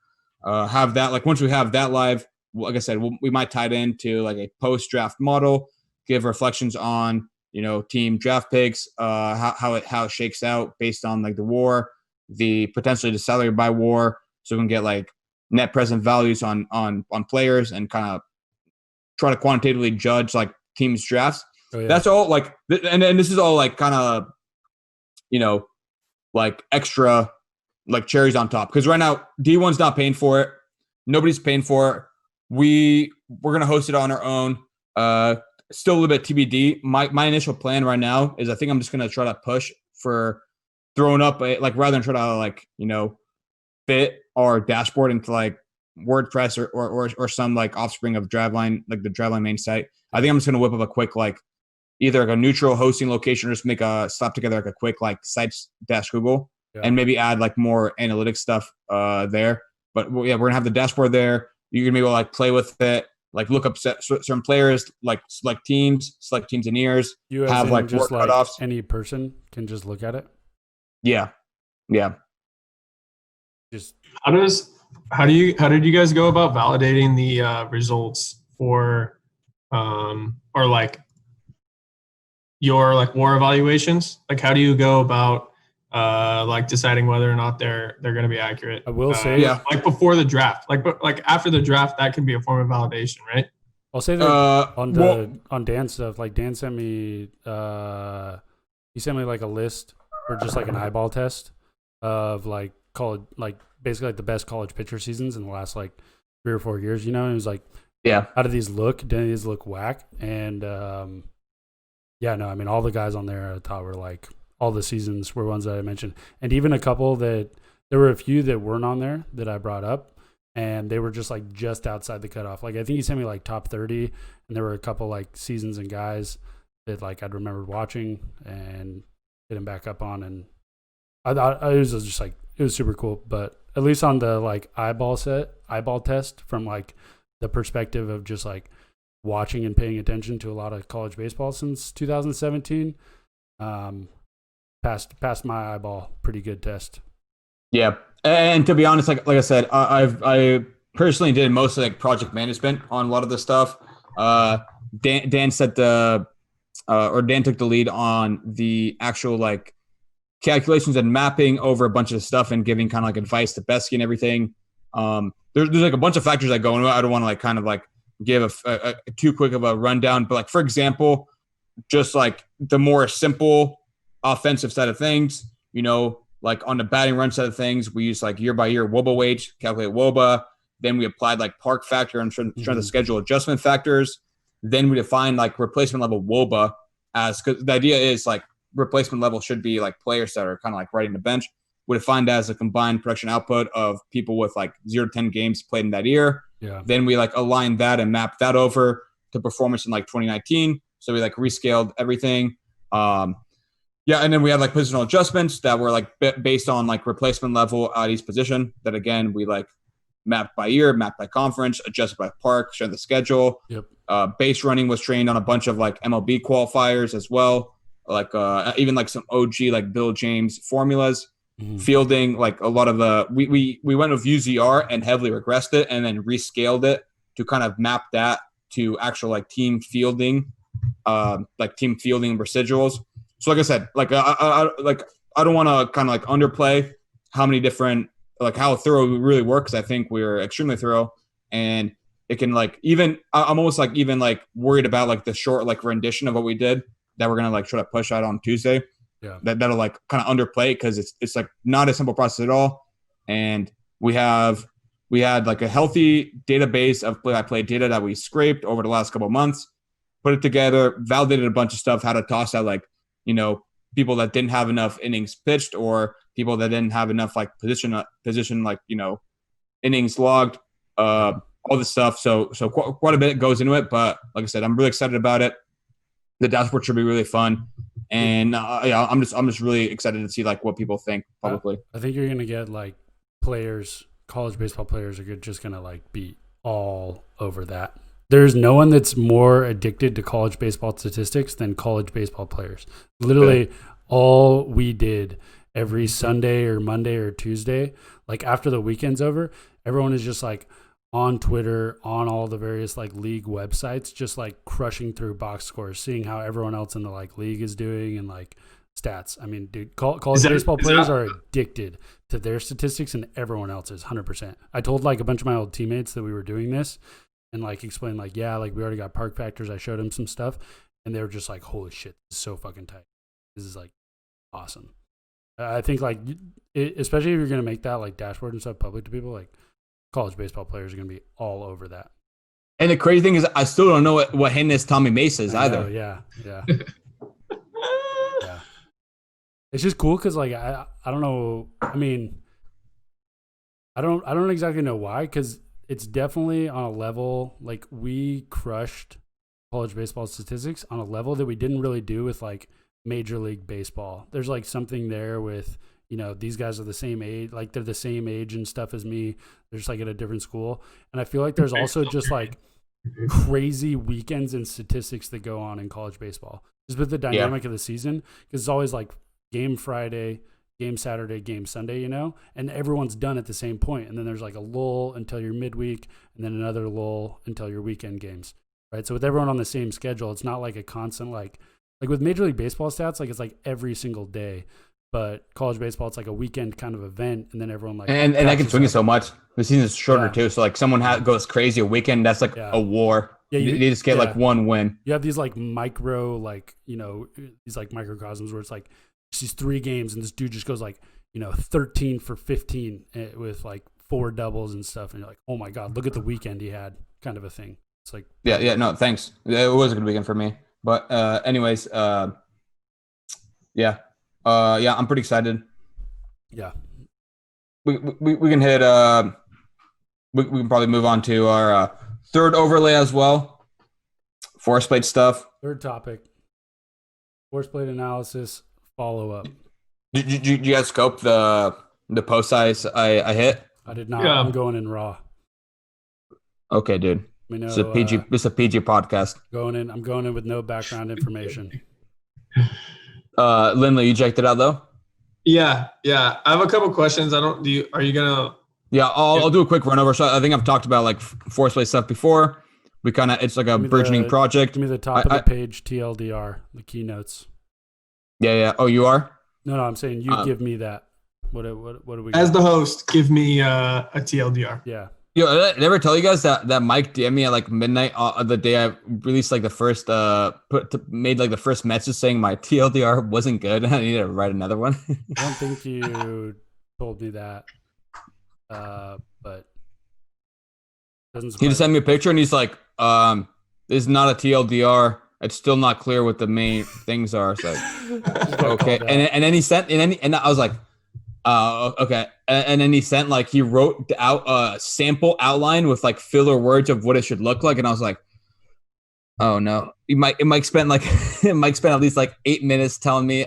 Have that like once we have that live, like I said, we might tie it into like a post-draft model, give reflections on team draft picks, how it shakes out based on like the WAR, the potentially the salary by WAR, so we can get like net present values on players and kind of try to quantitatively judge like teams' drafts. Oh, yeah. That's all like, and this is all like kind of like extra like cherries on top, because right now D1's not paying for it. Nobody's paying for it. We're gonna host it on our own. Still a little bit TBD. My initial plan right now is I think I'm just gonna try to push for throwing up like rather than try to like fit our dashboard into like WordPress or some like offspring of Driveline, like the Driveline main site. I think I'm just gonna whip up a quick like either like a neutral hosting location or just slap together like a quick like sites dash Google. Yeah. And maybe add like more analytics stuff there. But yeah, we're gonna have the dashboard there. You're gonna be able to like play with it, like look up certain players, like select teams in years. You have like just like cutoffs. Any person can just look at it. Yeah. Just how did you guys go about validating the results for or like your like WAR evaluations? Like how do you go about like deciding whether or not they're going to be accurate? I will say, like before the draft, like after the draft, that can be a form of validation, right? I'll say that on Dan's stuff. Like Dan sent me, he sent me like a list or just like an eyeball test of like college, like basically like the best college pitcher seasons in the last like 3 or 4 years. And it was like, how do these look? Do these look whack? And I mean, all the guys on there I thought were like. All the seasons were ones that I mentioned. And even a couple there were a few that weren't on there that I brought up, and they were just like just outside the cutoff. Like I think he sent me like top 30, and there were a couple like seasons and guys that like I'd remembered watching and hitting back up on. And I thought it was just like, it was super cool. But at least on the like eyeball test from like the perspective of just like watching and paying attention to a lot of college baseball since 2017. Passed my eyeball pretty good test. Yeah, and to be honest, like I said, I personally did mostly like project management on a lot of this stuff. Dan set Dan took the lead on the actual like calculations and mapping over a bunch of stuff and giving kind of like advice to Besky and everything. There's like a bunch of factors that go into it. I don't want to like kind of like give a too quick of a rundown, but like for example, just like the more simple offensive side of things, like on the batting run side of things, we use like year by year WOBA weight, calculate WOBA. Then we applied like park factor and strength of schedule adjustment factors. Then we defined like replacement level WOBA as, because the idea is like replacement level should be like players that are kind of like riding the bench. We defined as a combined production output of people with like 0 to 10 games played in that year. Yeah. Then we like aligned that and mapped that over to performance in like 2019. So we like rescaled everything. And then we had like positional adjustments that were like based on like replacement level at each position. That again, we like mapped by year, mapped by conference, adjusted by park, showed the schedule. Yep. Base running was trained on a bunch of like MLB qualifiers as well. Like even like some OG like Bill James formulas. Fielding, like a lot of the we went with UZR and heavily regressed it and then rescaled it to kind of map that to actual like team fielding residuals. So like I said, like I don't want to kind of like underplay how many different, like how thorough we really work, because I think we're extremely thorough, and it can like even I'm almost like even like worried about like the short like rendition of what we did that we're gonna like try to push out on Tuesday. Yeah, that'll like kind of underplay because it's like not a simple process at all, and we had like a healthy database of play-by-play data that we scraped over the last couple of months, put it together, validated a bunch of stuff, how to toss out like people that didn't have enough innings pitched or people that didn't have enough like position like innings logged, all this stuff. So quite a bit goes into it, but like I said, I'm really excited about it. The dashboard should be really fun. And I'm just really excited to see like what people think publicly. I think you're gonna get like players, college baseball players are just gonna like be all over that. There's no one that's more addicted to college baseball statistics than college baseball players. Literally, all we did every Sunday or Monday or Tuesday, like after the weekend's over, everyone is just like on Twitter, on all the various like league websites, just like crushing through box scores, seeing how everyone else in the like league is doing and like stats. I mean, dude, college baseball players are addicted to their statistics and everyone else's 100%. I told like a bunch of my old teammates that we were doing this and like explained like, yeah, like we already got park factors. I showed them some stuff and they were just like, holy shit, this is so fucking tight. This is like awesome. I think like, especially if you're going to make that like dashboard and stuff public to people, like college baseball players are going to be all over that. And the crazy thing is, I still don't know what Hennis Tommy Mesa is either. Yeah. Yeah. It's just cool because like I don't know. I mean, I don't exactly know why, because it's definitely on a level like we crushed college baseball statistics on a level that we didn't really do with like Major League Baseball. There's like something there with, these guys are the same age, like they're the same age and stuff as me. They're just like at a different school. And I feel like there's also just like crazy weekends and statistics that go on in college baseball. Just with the dynamic of the season, because it's always like game Friday, game Saturday, game Sunday, and everyone's done at the same point. And then there's like a lull until your midweek and then another lull until your weekend games, right? So with everyone on the same schedule, it's not like a constant, like with Major League Baseball stats, like it's like every single day. But college baseball, it's like a weekend kind of event, and then everyone like and I can swing it so much. The season's shorter too, so like someone goes crazy a weekend, that's like a war. Yeah, they just get like one win. You have these like micro, like these like microcosms where it's like these 3 games, and this dude just goes like 13 for 15 with like 4 doubles and stuff, and you're like, oh my god, look at the weekend he had, kind of a thing. It's like no, thanks. It was a good weekend for me, but anyways, I'm pretty excited. Yeah. We can hit we can probably move on to our third overlay as well. Force plate stuff. Third topic. Force plate analysis, follow up. Did you guys scope the post size I hit? I did not. Yeah. I'm going in raw. Okay, dude. Let me know. This is a PG podcast. I'm going in with no background information. Lindley, you checked it out though? Yeah. I have a couple questions. Are you gonna? Yeah, I'll do a quick run over. So I think I've talked about like force play stuff before. It's like a burgeoning project. Give me the top of the page TLDR, the keynotes. Yeah. Oh, you are? No, I'm saying you give me that. What do we As got? the host, give me a TLDR. Yeah. Yo, did I ever tell you guys that Mike DM'd me at like midnight the day I released like the first made like the first message saying my TLDR wasn't good and I needed to write another one. I don't think you told me that, but he just sent me a picture and he's like, "This is not a TLDR. It's still not clear what the main things are." So okay, and then he sent and I was like, okay. And then he sent like he wrote out a sample outline with like filler words of what it should look like, and I was like, oh no. Mike spent at least like 8 minutes telling me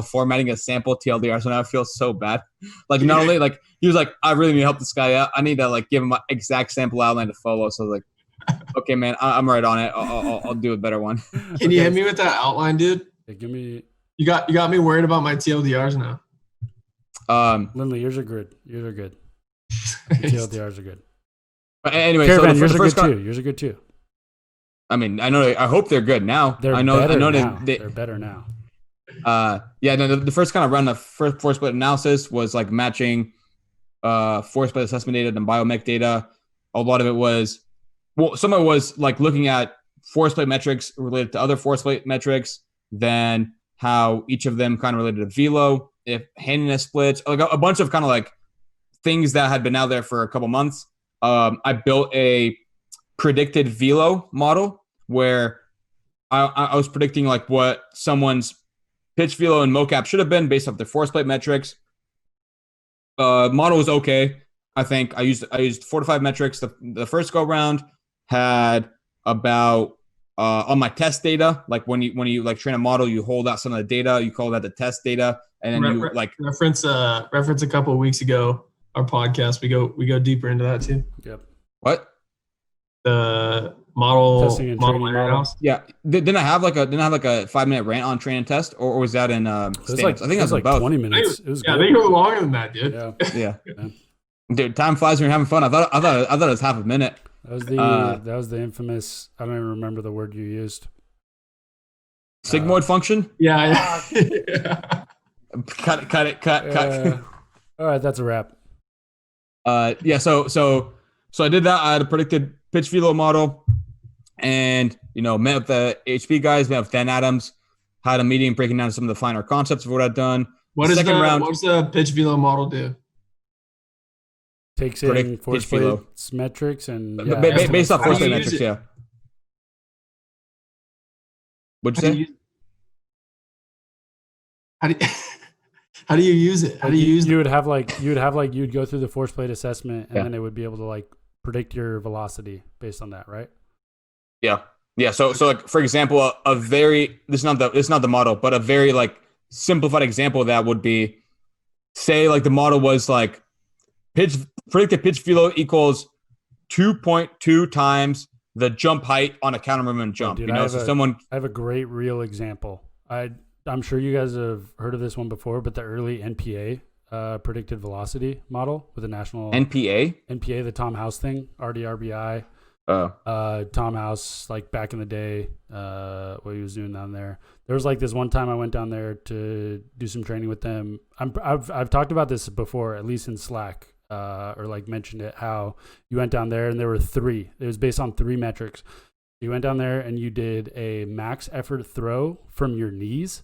formatting a sample TLDR. So now I feel so bad. Like not only like he was like, I really need to help this guy out. I need to like give him an exact sample outline to follow. So I was like, okay, man, I'm right on it. I'll do a better one. Can you hit me with that outline, dude? Yeah, give me. You got me worried about my TLDRs now. Lindley, yours are good. Yours are good. The TLDRs are good. But anyway, Caravan, so yours are good too. Yours are good too. I mean, I hope they're good now. They're better now. The first kind of run of first force split analysis was like matching force split assessment data and biomech data. A lot of it was, some of it was like looking at force plate metrics related to other force plate metrics, then how each of them kind of related to velo, if handiness splits, like a bunch of kind of like things that had been out there for a couple months. I built a predicted velo model where I was predicting like what someone's pitch velo and mocap should have been based off their force plate metrics. Model was okay. I think I used 4 to 5 metrics. The first go round had about on my test data, like when you like train a model, you hold out some of the data, you call that the test data, and then you like reference a couple of weeks ago our podcast. We go deeper into that too. Yep. What? The model Testing and training model. Yeah. Didn't I have like a 5-minute rant on train and test, or was that in I think it was like 20 minutes. It was yeah, good. they go longer than that, dude. Yeah. Dude, time flies when you're having fun. I thought it was half a minute. That was the infamous. I don't even remember the word you used. Sigmoid function. Yeah. Cut. All right, that's a wrap. So I did that. I had a predicted pitch velo model, and met with the HP guys, met with Dan Adams, had a meeting breaking down some of the finer concepts of what I'd done. What's the pitch velo model do? Takes in force plate metrics and based off force plate metrics. Yeah. What'd you say? How do you use it? You'd go through the force plate assessment and then it would be able to like predict your velocity based on that, right? Yeah. So like for example, this is not the model, but a very like simplified example of that would be, say like the model was like predicted pitch velo equals 2.2 times the jump height on a counter movement jump. Dude, I have a great real example. I'm sure you guys have heard of this one before, but the early NPA predicted velocity model with the national NPA, the Tom House thing, RDRBI. Tom House, like back in the day, what he was doing down there. There was like this one time I went down there to do some training with them. I've talked about this before, at least in Slack, or like mentioned it, how you went down there and there were 3. It was based on 3 metrics. You went down there and you did a max effort throw from your knees,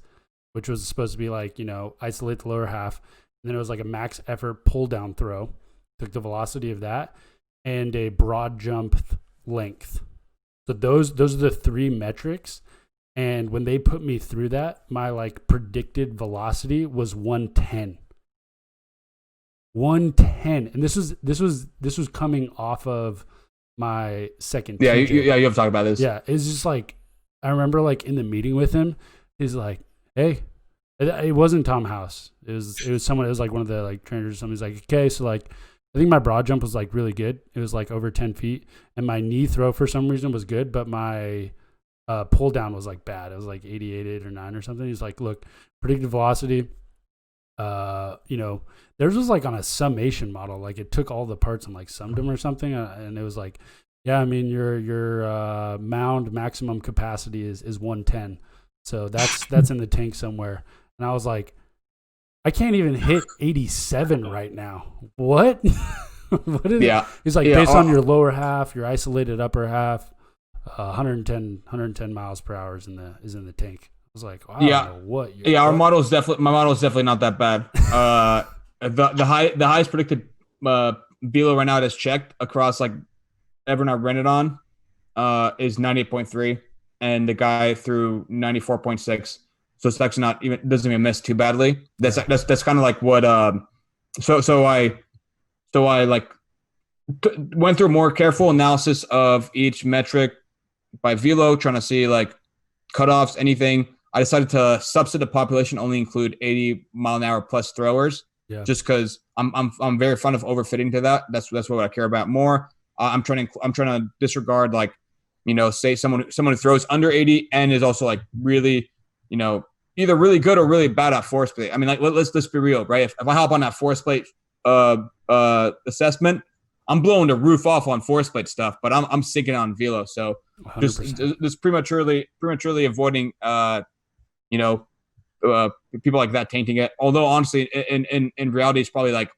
which was supposed to be like, isolate the lower half. And then it was like a max effort pull down throw, took the velocity of that, and a broad jump length. So those are the 3 metrics. And when they put me through that, my like predicted velocity was 110. 110. And this was coming off of my second. Yeah, you have talked about this. Yeah, it's just like, I remember like in the meeting with him, he's like, hey, it wasn't Tom House. It was someone. It was like one of the like trainers or something. He's like, okay, so like I think my broad jump was like really good. It was like over 10 feet, and my knee throw for some reason was good, but my pull down was like bad. It was like 88, 8 or 9 or something. He's like, look, predictive velocity. Theirs was like on a summation model. Like it took all the parts and like summed them or something, and it was like, yeah, I mean your mound maximum capacity is 110, so that's in the tank somewhere. And I was like, I can't even hit 87 right now. What? What is it? He's like, based on your lower half, your isolated upper half, 110 miles per hour is in the tank. I was like, wow, I don't know what. My model is definitely not that bad. The highest predicted velo right now that's checked across like everyone I rented on is 98.3, and the guy threw 94.6. So it's actually doesn't even miss too badly. That's kind of like what. So I like went through more careful analysis of each metric by velo, trying to see like cutoffs, anything. I decided to subset the population, only include 80 mile an hour plus throwers, just because I'm very fond of overfitting to that. That's what I care about more. I'm trying to disregard like, say someone who throws under 80 and is also like really, either really good or really bad at force plate. I mean, like let's be real, right? If I hop on that force plate assessment, I'm blowing the roof off on force plate stuff, but I'm sinking on velo. So 100%. just prematurely avoiding people like that tainting it. Although honestly, in reality, it's probably like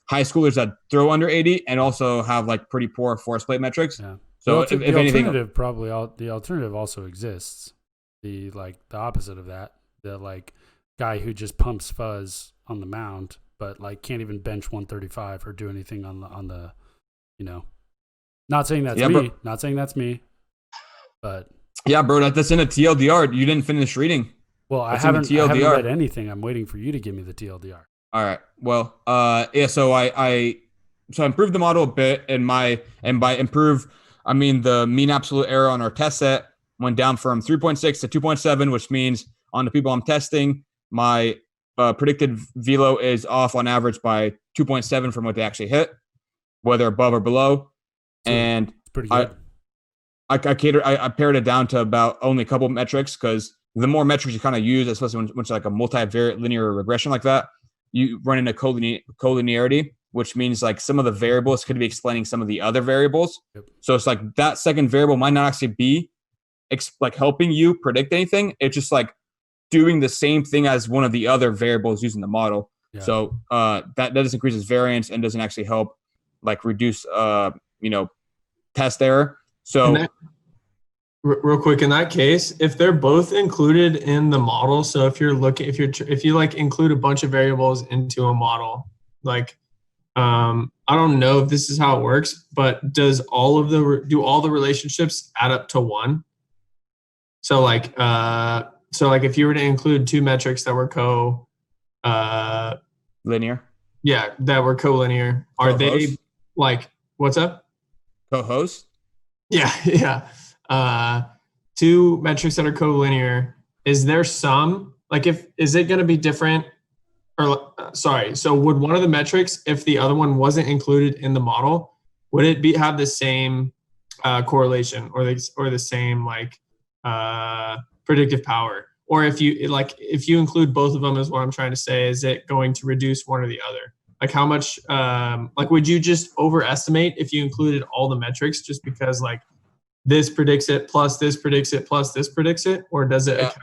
high schoolers that throw under 80 and also have like pretty poor force plate metrics. Yeah. So if anything, the alternative also exists. The opposite of that, the like guy who just pumps fuzz on the mound, but like can't even bench 135 or do anything on the Not saying that's me. Bro. Not saying that's me. But yeah, bro, that's in a TLDR. You didn't finish reading. Well, I haven't read anything. I'm waiting for you to give me the TLDR. All right. Well, so I improved the model a bit, and by improve, I mean the mean absolute error on our test set went down from 3.6 to 2.7, which means on the people I'm testing, my predicted velo is off on average by 2.7 from what they actually hit, whether above or below. So and it's pretty good. I pared it down to about only a couple of metrics, because the more metrics you kind of use, especially when it's like a multivariate linear regression like that, you run into collinearity, which means like some of the variables could be explaining some of the other variables. Yep. So it's like that second variable might not actually be like helping you predict anything. It's just like doing the same thing as one of the other variables using the model. Yeah. So that just increases variance and doesn't actually help like reduce test error. So real quick, in that case, if they're both included in the model, so if you like include a bunch of variables into a model, like I don't know if this is how it works, but do all the relationships add up to one? So like if you were to include two metrics that were linear, that were collinear, are they like, what's up? Co-host? Yeah. Two metrics that are collinear, is there some, like, is it going to be different? Or so would one of the metrics, if the other one wasn't included in the model, would it have the same correlation or the same like predictive power? Or if you include both of them, is what I'm trying to say, is it going to reduce one or the other? Like how much, would you just overestimate if you included all the metrics just because like this predicts it plus this predicts it plus this predicts it, or does it?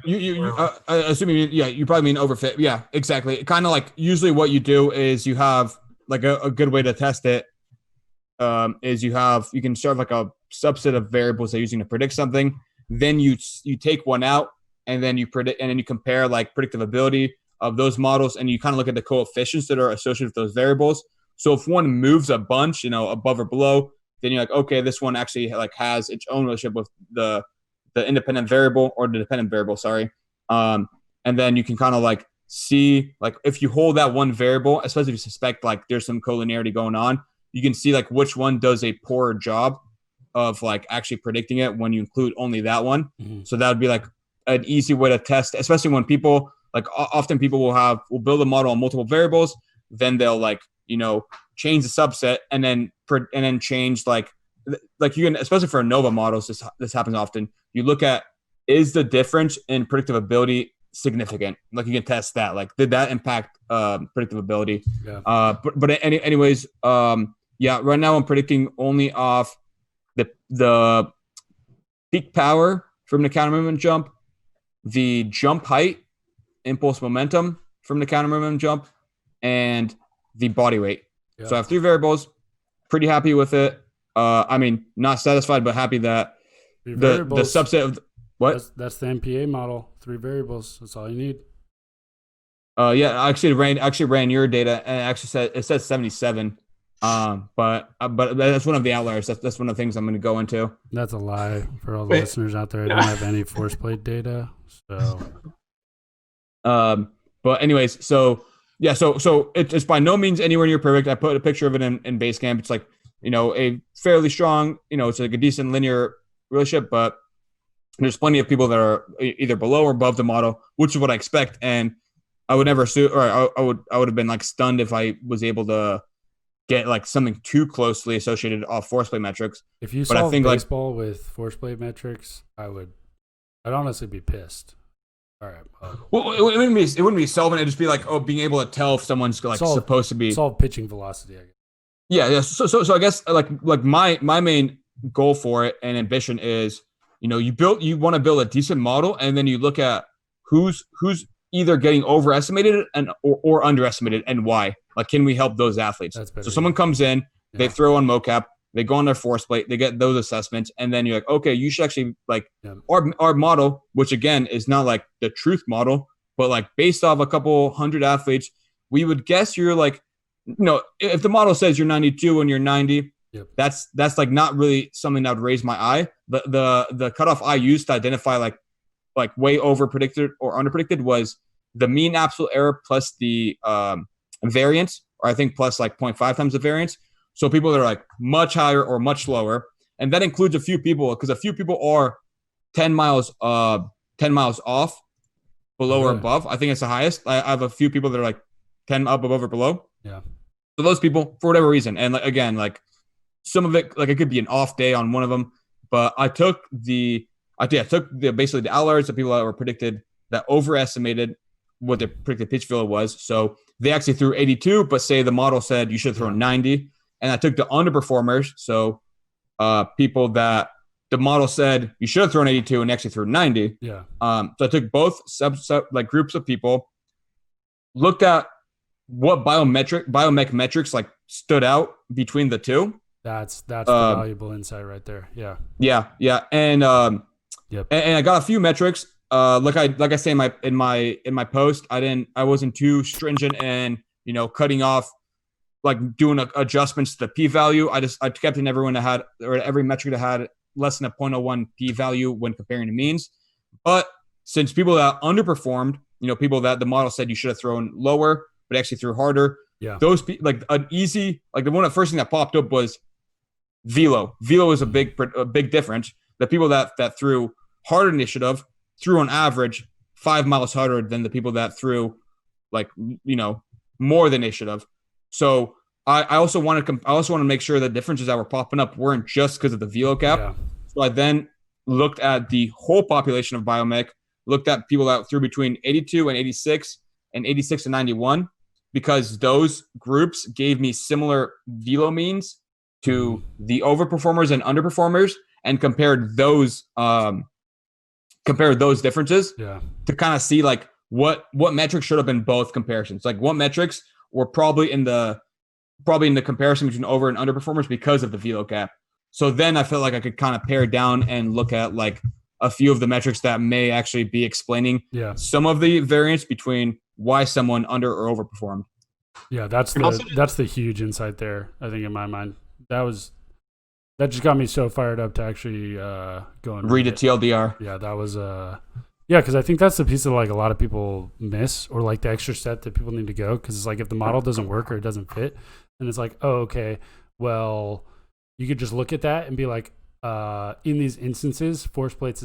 I assume you probably mean overfit. Yeah, exactly. Kind of like usually what you do is you have like a good way to test it is you can start like a subset of variables that you're using to predict something. Then you take one out and then you predict, and then you compare like predictive ability of those models, and you kind of look at the coefficients that are associated with those variables. So if one moves a bunch, above or below, then you're like, okay, this one actually like has its own relationship with the independent variable or the dependent variable, sorry. And then you can kind of like see, like if you hold that one variable, especially if you suspect like there's some collinearity going on, you can see like which one does a poorer job of like actually predicting it when you include only that one. Mm-hmm. So that would be like an easy way to test, especially when people, like often people will build a model on multiple variables, then they'll like, change the subset and then change like you can, especially for ANOVA models, this happens often. You look at, is the difference in predictive ability significant? Like you can test that. Like, did that impact predictive ability? Yeah. Anyways, yeah. Right now I'm predicting only off the peak power from the counter movement jump, the jump height, impulse momentum from the counter movement jump, and the body weight. Yeah. So I have 3 variables. Pretty happy with it. I mean, not satisfied, but happy that the subset of that's the MPA model. 3 variables. That's all you need. Yeah, I actually ran your data, and it says 77. But that's one of the outliers. That's one of the things I'm going to go into. That's a lie for all the listeners out there. I don't have any force plate data. So, but anyways, so yeah, so it's by no means anywhere near perfect. I put a picture of it in Basecamp. It's like, a fairly strong, it's like a decent linear relationship, but there's plenty of people that are either below or above the model, which is what I expect. And I would never assume, or I would have been like stunned if I was able to get like something too closely associated off force plate metrics. If you solve baseball with force plate metrics, I'd honestly be pissed. All right. Well, it wouldn't be solving. It'd just be like, being able to tell if someone's like supposed to be solve pitching velocity, I guess. Yeah. So I guess like my main goal for it and ambition is, you want to build a decent model, and then you look at who's either getting overestimated or underestimated, and why. Like, can we help those athletes? So someone comes in, they throw on mocap, they go on their force plate, they get those assessments, and then you're like, okay, you should actually our model, which again is not like the truth model, but like based off a couple hundred athletes, we would guess you're like, if the model says you're 92 and you're 90, that's like not really something that would raise my eye. The cutoff I used to identify like way over predicted or under predicted was the mean absolute error plus the variance, or I think plus like 0.5 times the variance. So people that are like much higher or much lower, and that includes a few people, because a few people are 10 miles off, below or above. I think it's the highest. I have a few people that are like 10 up, above, or below. Yeah. So those people, for whatever reason, and like some of it, like it could be an off day on one of them, but I took basically the outliers, the people that were predicted that overestimated what the predicted pitch field was. So they actually threw 82, but say the model said you should throw 90. And I took the underperformers, so people that the model said you should have thrown 82 and actually threw 90. Yeah. So I took both like groups of people, looked at what biomech metrics like stood out between the two. That's valuable insight right there. Yeah. Yeah. And and I got a few metrics. Like I say in my post, I wasn't too stringent and cutting off, like doing adjustments to the p-value. I kept in every metric that had less than a 0.01 p-value when comparing to means. But since people that underperformed, people that the model said you should have thrown lower, but actually threw harder. Yeah. Those like an easy, like the first thing that popped up was velo. Velo is a big difference. The people that threw harder than they should have threw on average 5 miles harder than the people that threw like more than they should have. So I also want to make sure the differences that were popping up weren't just because of the velo cap. Yeah. So I then looked at the whole population of biomech, looked at people that threw between 82 and 86 and 86 and 91, because those groups gave me similar velo means to the overperformers and underperformers, and compared those differences to kind of see like what metrics should have been both comparisons. Like what metrics were probably in the comparison between over and underperformers because of the velo cap. So then I felt like I could kind of pare down and look at like a few of the metrics that may actually be explaining some of the variance between why someone under or overperformed. Yeah, that's the huge insight there, I think, in my mind. That just got me so fired up to actually go and read a TLDR. Yeah, that was because I think that's the piece that like a lot of people miss, or like the extra step that people need to go, because it's like if the model doesn't work or it doesn't fit, then it's like, oh, okay, well, you could just look at that and be like, in these instances, force plate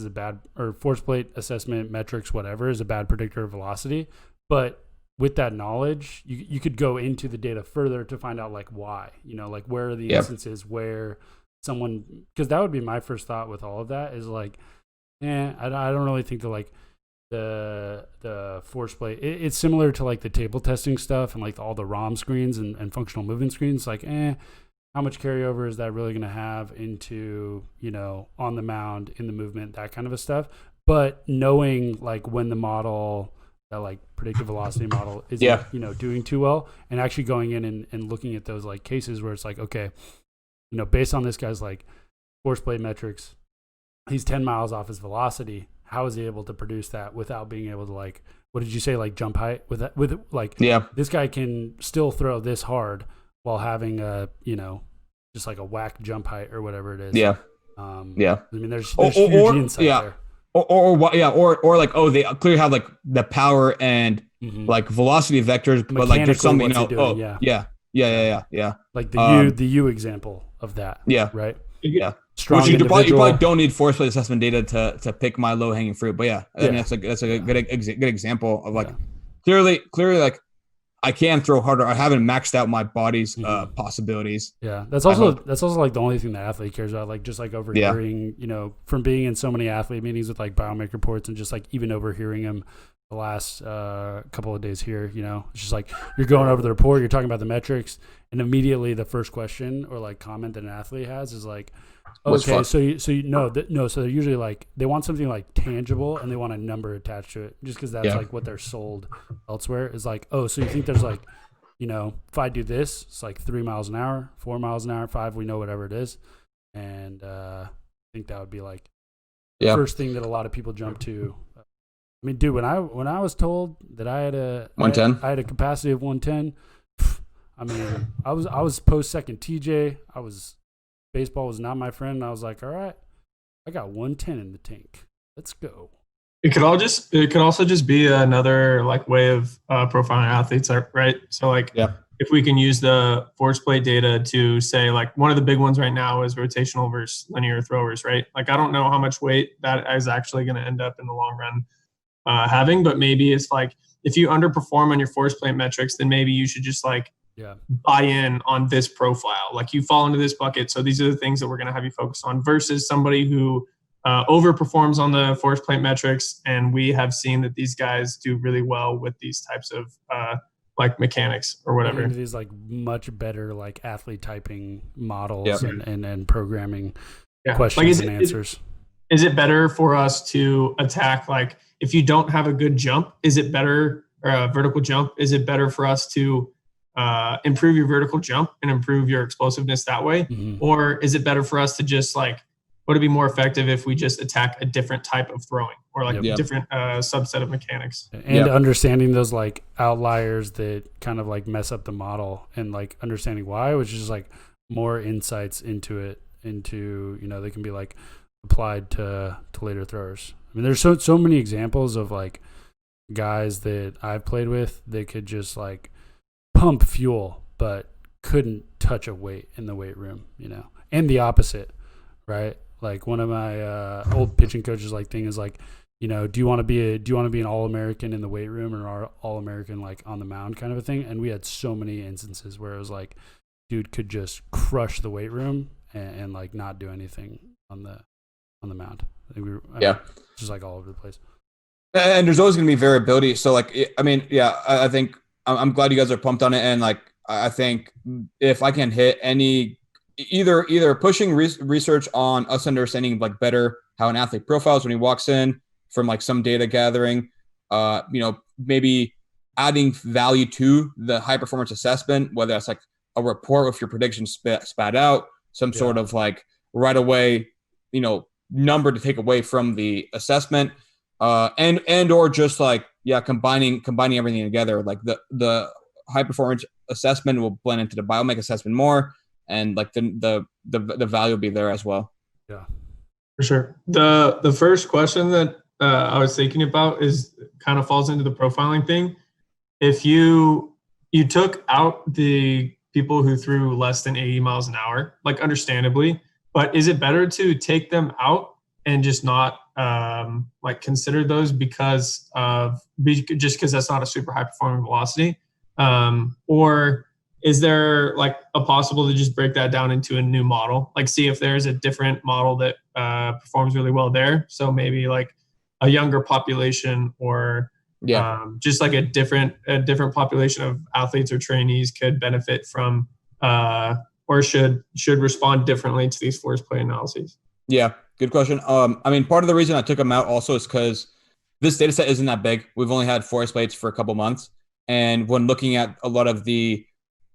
assessment metrics, whatever, is a bad predictor of velocity. But with that knowledge, you could go into the data further to find out like why, like where are the instances where someone, because that would be my first thought with all of that is like, I don't really think that like the force plate, it's similar to like the table testing stuff and like all the ROM screens and functional movement screens. Like, how much carryover is that really going to have into, on the mound, in the movement, that kind of a stuff. But knowing like when the model, that like predictive velocity model isn't, doing too well, and actually going in and looking at those like cases where it's like, okay, based on this guy's like force plate metrics, he's 10 miles off his velocity. How is he able to produce that without being able to like, what did you say, like jump height with that, with like, this guy can still throw this hard while having a, just like a whack jump height or whatever it is. I mean, there's huge insight there. Or like, they clearly have like the power and like velocity vectors, but like there's something, like the U example of that. Right. Yeah. Which you probably don't need force plate assessment data to pick my low hanging fruit, but I mean, that's a good example of like clearly like I can throw harder. I haven't maxed out my body's possibilities. Yeah, that's also like the only thing the athlete cares about. Like just like overhearing, from being in so many athlete meetings with like biomech reports and just like even overhearing them the last couple of days here. It's just like you're going over the report, you're talking about the metrics, and immediately the first question or like comment that an athlete has is like, okay, so they're usually like they want something like tangible and they want a number attached to it, just because that's like what they're sold elsewhere is like, oh, so you think there's like, if I do this, it's like 3 miles an hour, 4 miles an hour, 5, we know whatever it is, and I think that would be like the first thing that a lot of people jump to. I mean, dude, when I was told that I had a 110, I had a capacity of 110. I mean, I was post second TJ. Baseball was not my friend. And I was like, all right, I got 110 in the tank. Let's go. It could also just be another like way of profiling athletes, right? So like, if we can use the force plate data to say like one of the big ones right now is rotational versus linear throwers, right? Like I don't know how much weight that is actually going to end up in the long run having, but maybe it's like if you underperform on your force plate metrics, then maybe you should just like buy in on this profile. Like you fall into this bucket. So these are the things that we're going to have you focus on versus somebody who overperforms on the force plate metrics. And we have seen that these guys do really well with these types of like mechanics or whatever. These like much better like athlete typing models and programming questions and answers. Is it better for us to attack, like if you don't have a good jump, is it better, or a vertical jump, is it better for us to improve your vertical jump and improve your explosiveness that way? Or is it better for us to just like, would it be more effective if we just attack a different type of throwing or like a different subset of mechanics? And understanding those like outliers that kind of like mess up the model and like understanding why, which is just like more insights into it, they can be like applied to later throwers. I mean, there's so many examples of like guys that I've played with that could just like pump fuel but couldn't touch a weight in the weight room, and the opposite, right? Like one of my old pitching coaches like thing is like, do you want to be an All-American in the weight room or All-American like on the mound kind of a thing? And we had so many instances where it was like dude could just crush the weight room and like not do anything on the mound. I think just like all over the place. And there's always going to be variability. So like, I mean, I think I'm glad you guys are pumped on it. And like, I think if I can hit any, either pushing research on us understanding like better how an athlete profiles when he walks in from like some data gathering, maybe adding value to the high performance assessment, whether that's like a report with your predictions spat out, some sort of like right away, number to take away from the assessment, and or just like combining everything together. Like the high performance assessment will blend into the biomech assessment more, and like the value will be there as well. Yeah, for sure. The first question that I was thinking about is kind of falls into the profiling thing. If you took out the people who threw less than 80 miles an hour, like understandably, but is it better to take them out and just not like consider those because that's not a super high performing velocity? Or is there like a possible to just break that down into a new model, like see if there's a different model that performs really well there? So maybe like a younger population, or just like a different population of athletes or trainees could benefit from or should respond differently to these force play analyses. Yeah, good question. I mean, part of the reason I took them out also is because this data set isn't that big. We've only had force plates for a couple months. And when looking at a lot of the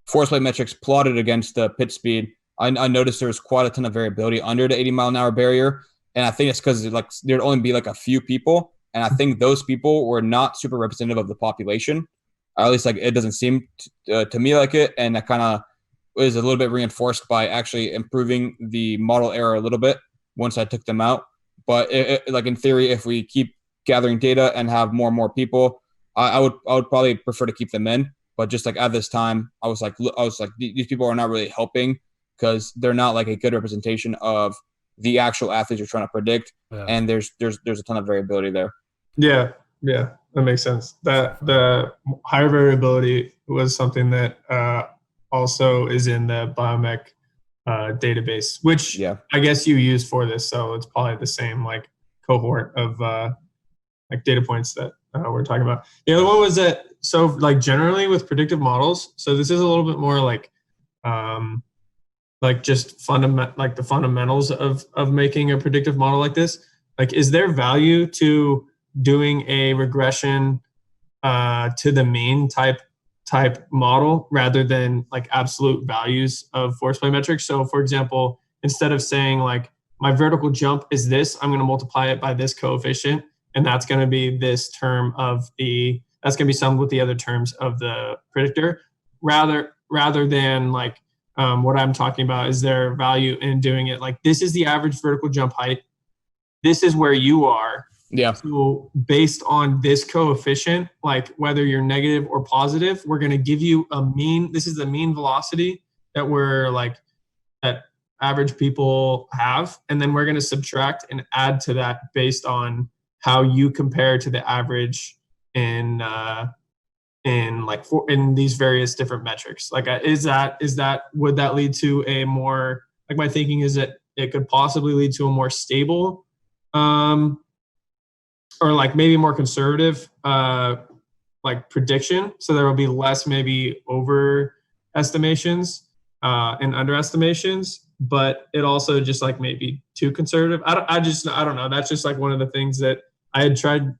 force plate metrics plotted against the pitch speed, I noticed there's quite a ton of variability under the 80-mile-an-hour barrier. And I think it's because like there'd only be like a few people. And I think those people were not super representative of the population. Or at least like it doesn't seem to me like it. And that kind of is a little bit reinforced by actually improving the model error a little bit once I took them out. But like in theory, if we keep gathering data and have more and more people, I would probably prefer to keep them in. But just like at this time, I was like these people are not really helping because they're not like a good representation of the actual athletes you're trying to predict. Yeah. And there's a ton of variability there. Yeah, that makes sense. That the higher variability was something that also is in the Biomech database, which I guess you use for this. So it's probably the same like cohort of like data points that we're talking about. The other one was that, so like generally with predictive models, so this is a little bit more like just like the fundamentals of making a predictive model like this. Like, is there value to doing a regression to the mean type model rather than like absolute values of force play metrics? So for example, instead of saying like my vertical jump is this, I'm going to multiply it by this coefficient, and that's going to be this term that's going to be summed with the other terms of the predictor, rather than like what I'm talking about is there value in doing it like this is the average vertical jump height, this is where you are. Yeah. So based on this coefficient, like whether you're negative or positive, we're going to give you a mean. This is the mean velocity that that average people have. And then we're going to subtract and add to that based on how you compare to the average in these various different metrics. Like, would that lead to a more, like my thinking is that it could possibly lead to a more stable, or like maybe more conservative like prediction, so there will be less maybe overestimations and underestimations, but it also just like maybe too conservative. I don't know. That's just like one of the things that I had tried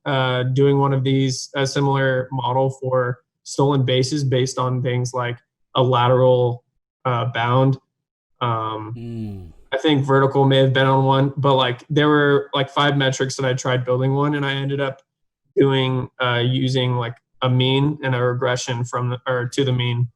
doing one of these, a similar model for stolen bases based on things like a lateral bound. I think vertical may have been on one, but like there were like 5 metrics that I tried building one, and I ended up doing using like a mean and a regression to the mean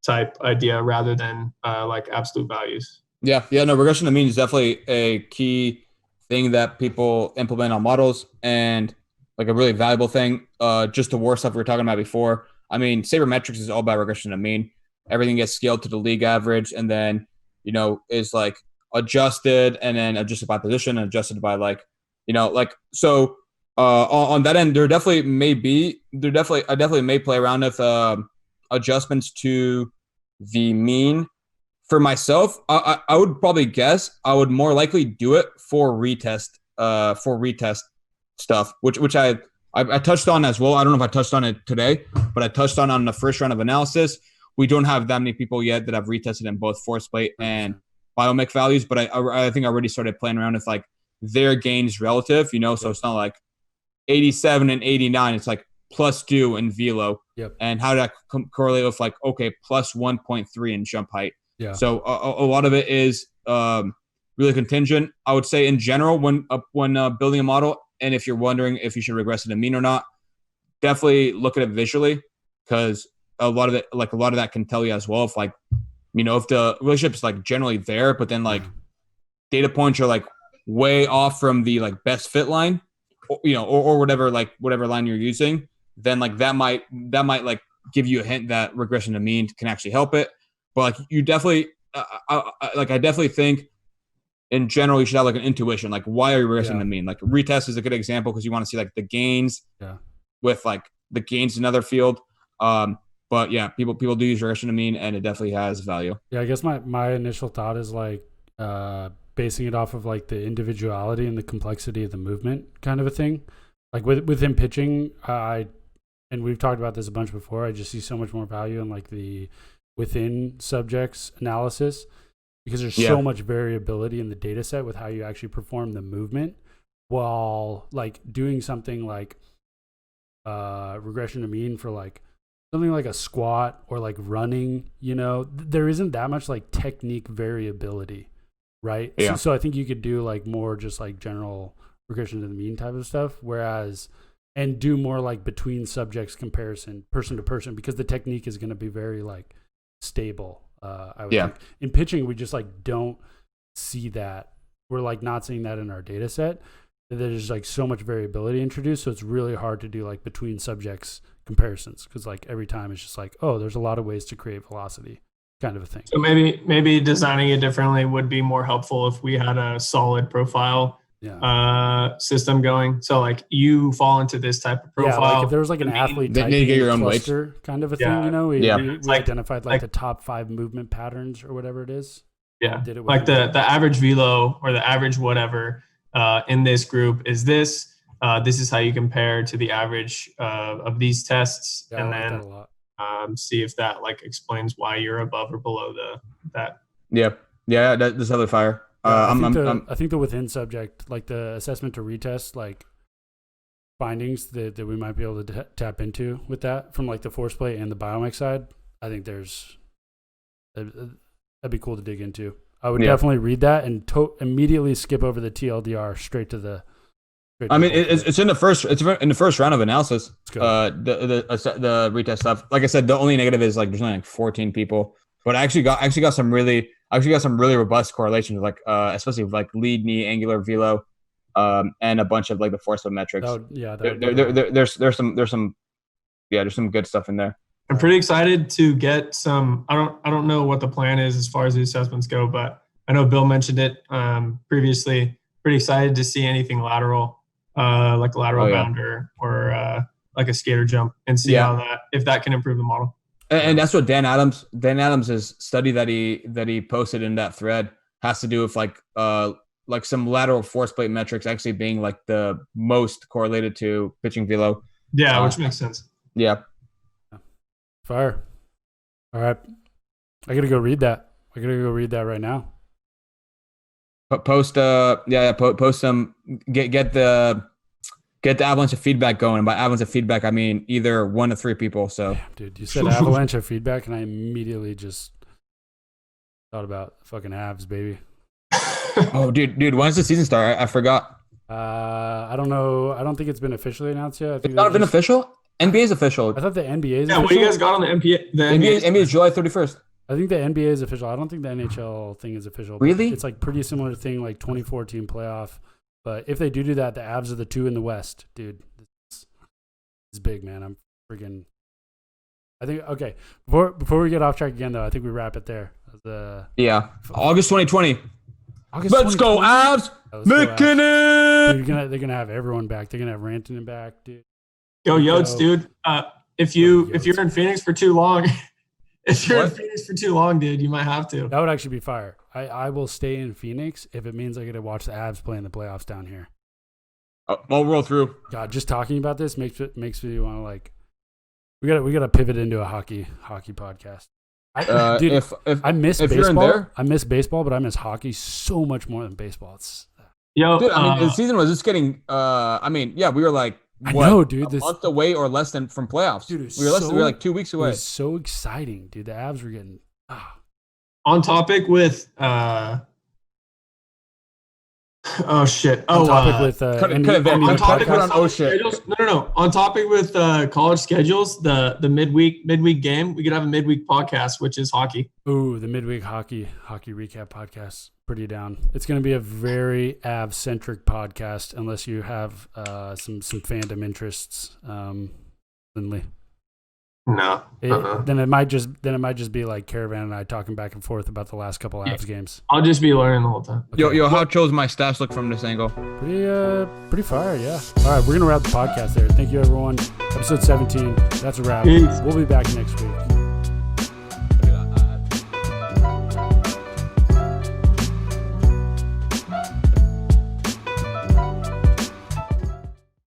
type idea rather than like absolute values. Yeah, no, regression to mean is definitely a key thing that people implement on models, and like a really valuable thing. Just the war stuff we were talking about before. I mean, sabermetrics is all about regression to mean. Everything gets scaled to the league average, and then is like adjusted and then adjusted by position and adjusted by so on that end, I definitely may play around with adjustments to the mean. For myself, I would probably guess I would more likely do it for retest stuff, which I touched on as well. I don't know if I touched on it today, but I touched on the first round of analysis. We don't have that many people yet that have retested in both force plate and biomech values, but I think I already started playing around with like their gains relative, so it's not like 87 and 89. It's like plus 2 in velo. Yep. And how did that correlate with like, okay, plus 1.3 in jump height. Yeah. So a lot of it is really contingent. I would say in general, when building a model, and if you're wondering if you should regress it to mean or not, definitely look at it visually, because a lot of that can tell you as well if like, if the relationship is like generally there, but then like data points are like way off from the like best fit line, or whatever line you're using, then like that might like give you a hint that regression to mean can actually help it. But like you definitely, I definitely think in general, you should have like an intuition. Like, why are you regressing the mean? Like, retest is a good example because you want to see like the gains with like the gains in another field. But yeah, people do use regression to mean, and it definitely has value. Yeah, I guess my initial thought is like basing it off of like the individuality and the complexity of the movement kind of a thing. Like within pitching, and we've talked about this a bunch before, I just see so much more value in like the within subjects analysis because there's so much variability in the data set with how you actually perform the movement, while like doing something like regression to mean for like something like a squat or like running, there isn't that much like technique variability, right? Yeah. So I think you could do like more just like general regression to the mean type of stuff, and do more like between subjects comparison, person to person, because the technique is going to be very like stable. I would think. In pitching, we just like don't see that. We're like not seeing that in our data set. There's like so much variability introduced, so it's really hard to do like between subjects comparisons because like every time it's just like, oh, there's a lot of ways to create velocity, kind of a thing. So maybe designing it differently would be more helpful if we had a solid profile system going. So like you fall into this type of profile. Yeah, like if there was like an athlete type cluster kind of a thing, we identified like the top 5 movement patterns or whatever it is. Yeah, like the average velo or the average whatever in this group is this. This is how you compare to the average of these tests, and then see if that like explains why you're above or below that. Yeah, that's other fire. I think the within subject, like the assessment to retest, like findings that we might be able to tap into with that from like the force plate and the biomech side. I think that'd be cool to dig into. I would definitely read that and immediately skip over the TLDR straight to the. It's in the first round of analysis. The retest stuff. Like I said, the only negative is like there's only like 14 people, but I actually got some really robust correlations, like especially with like lead, knee, angular, velo, and a bunch of like the force of metrics. There's some good stuff in there. I'm pretty excited to get some. I don't know what the plan is as far as the assessments go, but I know Bill mentioned it previously. Pretty excited to see anything lateral, like a lateral bounder or like a skater jump, and see if that can improve the model. And that's what Dan Adams' study that he posted in that thread has to do with like some lateral force plate metrics actually being like the most correlated to pitching velo. Yeah, which makes sense. Yeah. Fire. All right. I gotta go read that. Right now. Post some get the avalanche of feedback going. And by avalanche of feedback, I mean either 1 to 3 people. So, damn, dude, you said avalanche of feedback, and I immediately just thought about fucking Avs, baby. Oh, dude, when's the season start? I forgot. I don't know. I don't think it's been officially announced yet. It's not been official. NBA is official. I thought the NBA is. Yeah, official. what do you guys got on the NBA? The NBA is July 31st. I think the NBA is official. I don't think the NHL thing is official. Really? It's like pretty similar thing, like 2014 playoff. But if they do that, the Avs are the 2 in the West, dude. It's big, man. I'm freaking. I think Before we get off track again, though, I think we wrap it there. August 2020. Let's go, Avs. Dude, they're gonna have everyone back. They're gonna have Rantanen back, dude. Go Yotes, dude. If you're in Phoenix for too long, dude, you might have to. That would actually be fire. I will stay in Phoenix if it means I get to watch the Avs play in the playoffs down here. I'll roll through. God, just talking about this makes me want to like. We gotta pivot into a hockey podcast. I miss baseball. I miss baseball, but I miss hockey so much more than baseball. Dude, the season was just getting. We were like. I know, dude. A month away or less than from playoffs. Dude, we were like 2 weeks away. It was so exciting, dude. The Avs were getting. On topic with. Oh shit! On topic with. On topic with college schedules. No. On topic with college schedules, the midweek game. We could have a midweek podcast, which is hockey. Ooh, the midweek hockey recap podcast. Pretty down. It's going to be a very Avs centric podcast, unless you have some fandom interests. Lindley. No. Then it might just be like Caravan and I talking back and forth about the last couple Avs games. I'll just be learning the whole time. Okay. Yo, how chose my stats look from this angle? Pretty fire, yeah. All right, we're gonna wrap the podcast there. Thank you, everyone. Episode 17. That's a wrap. Peace. We'll be back next week.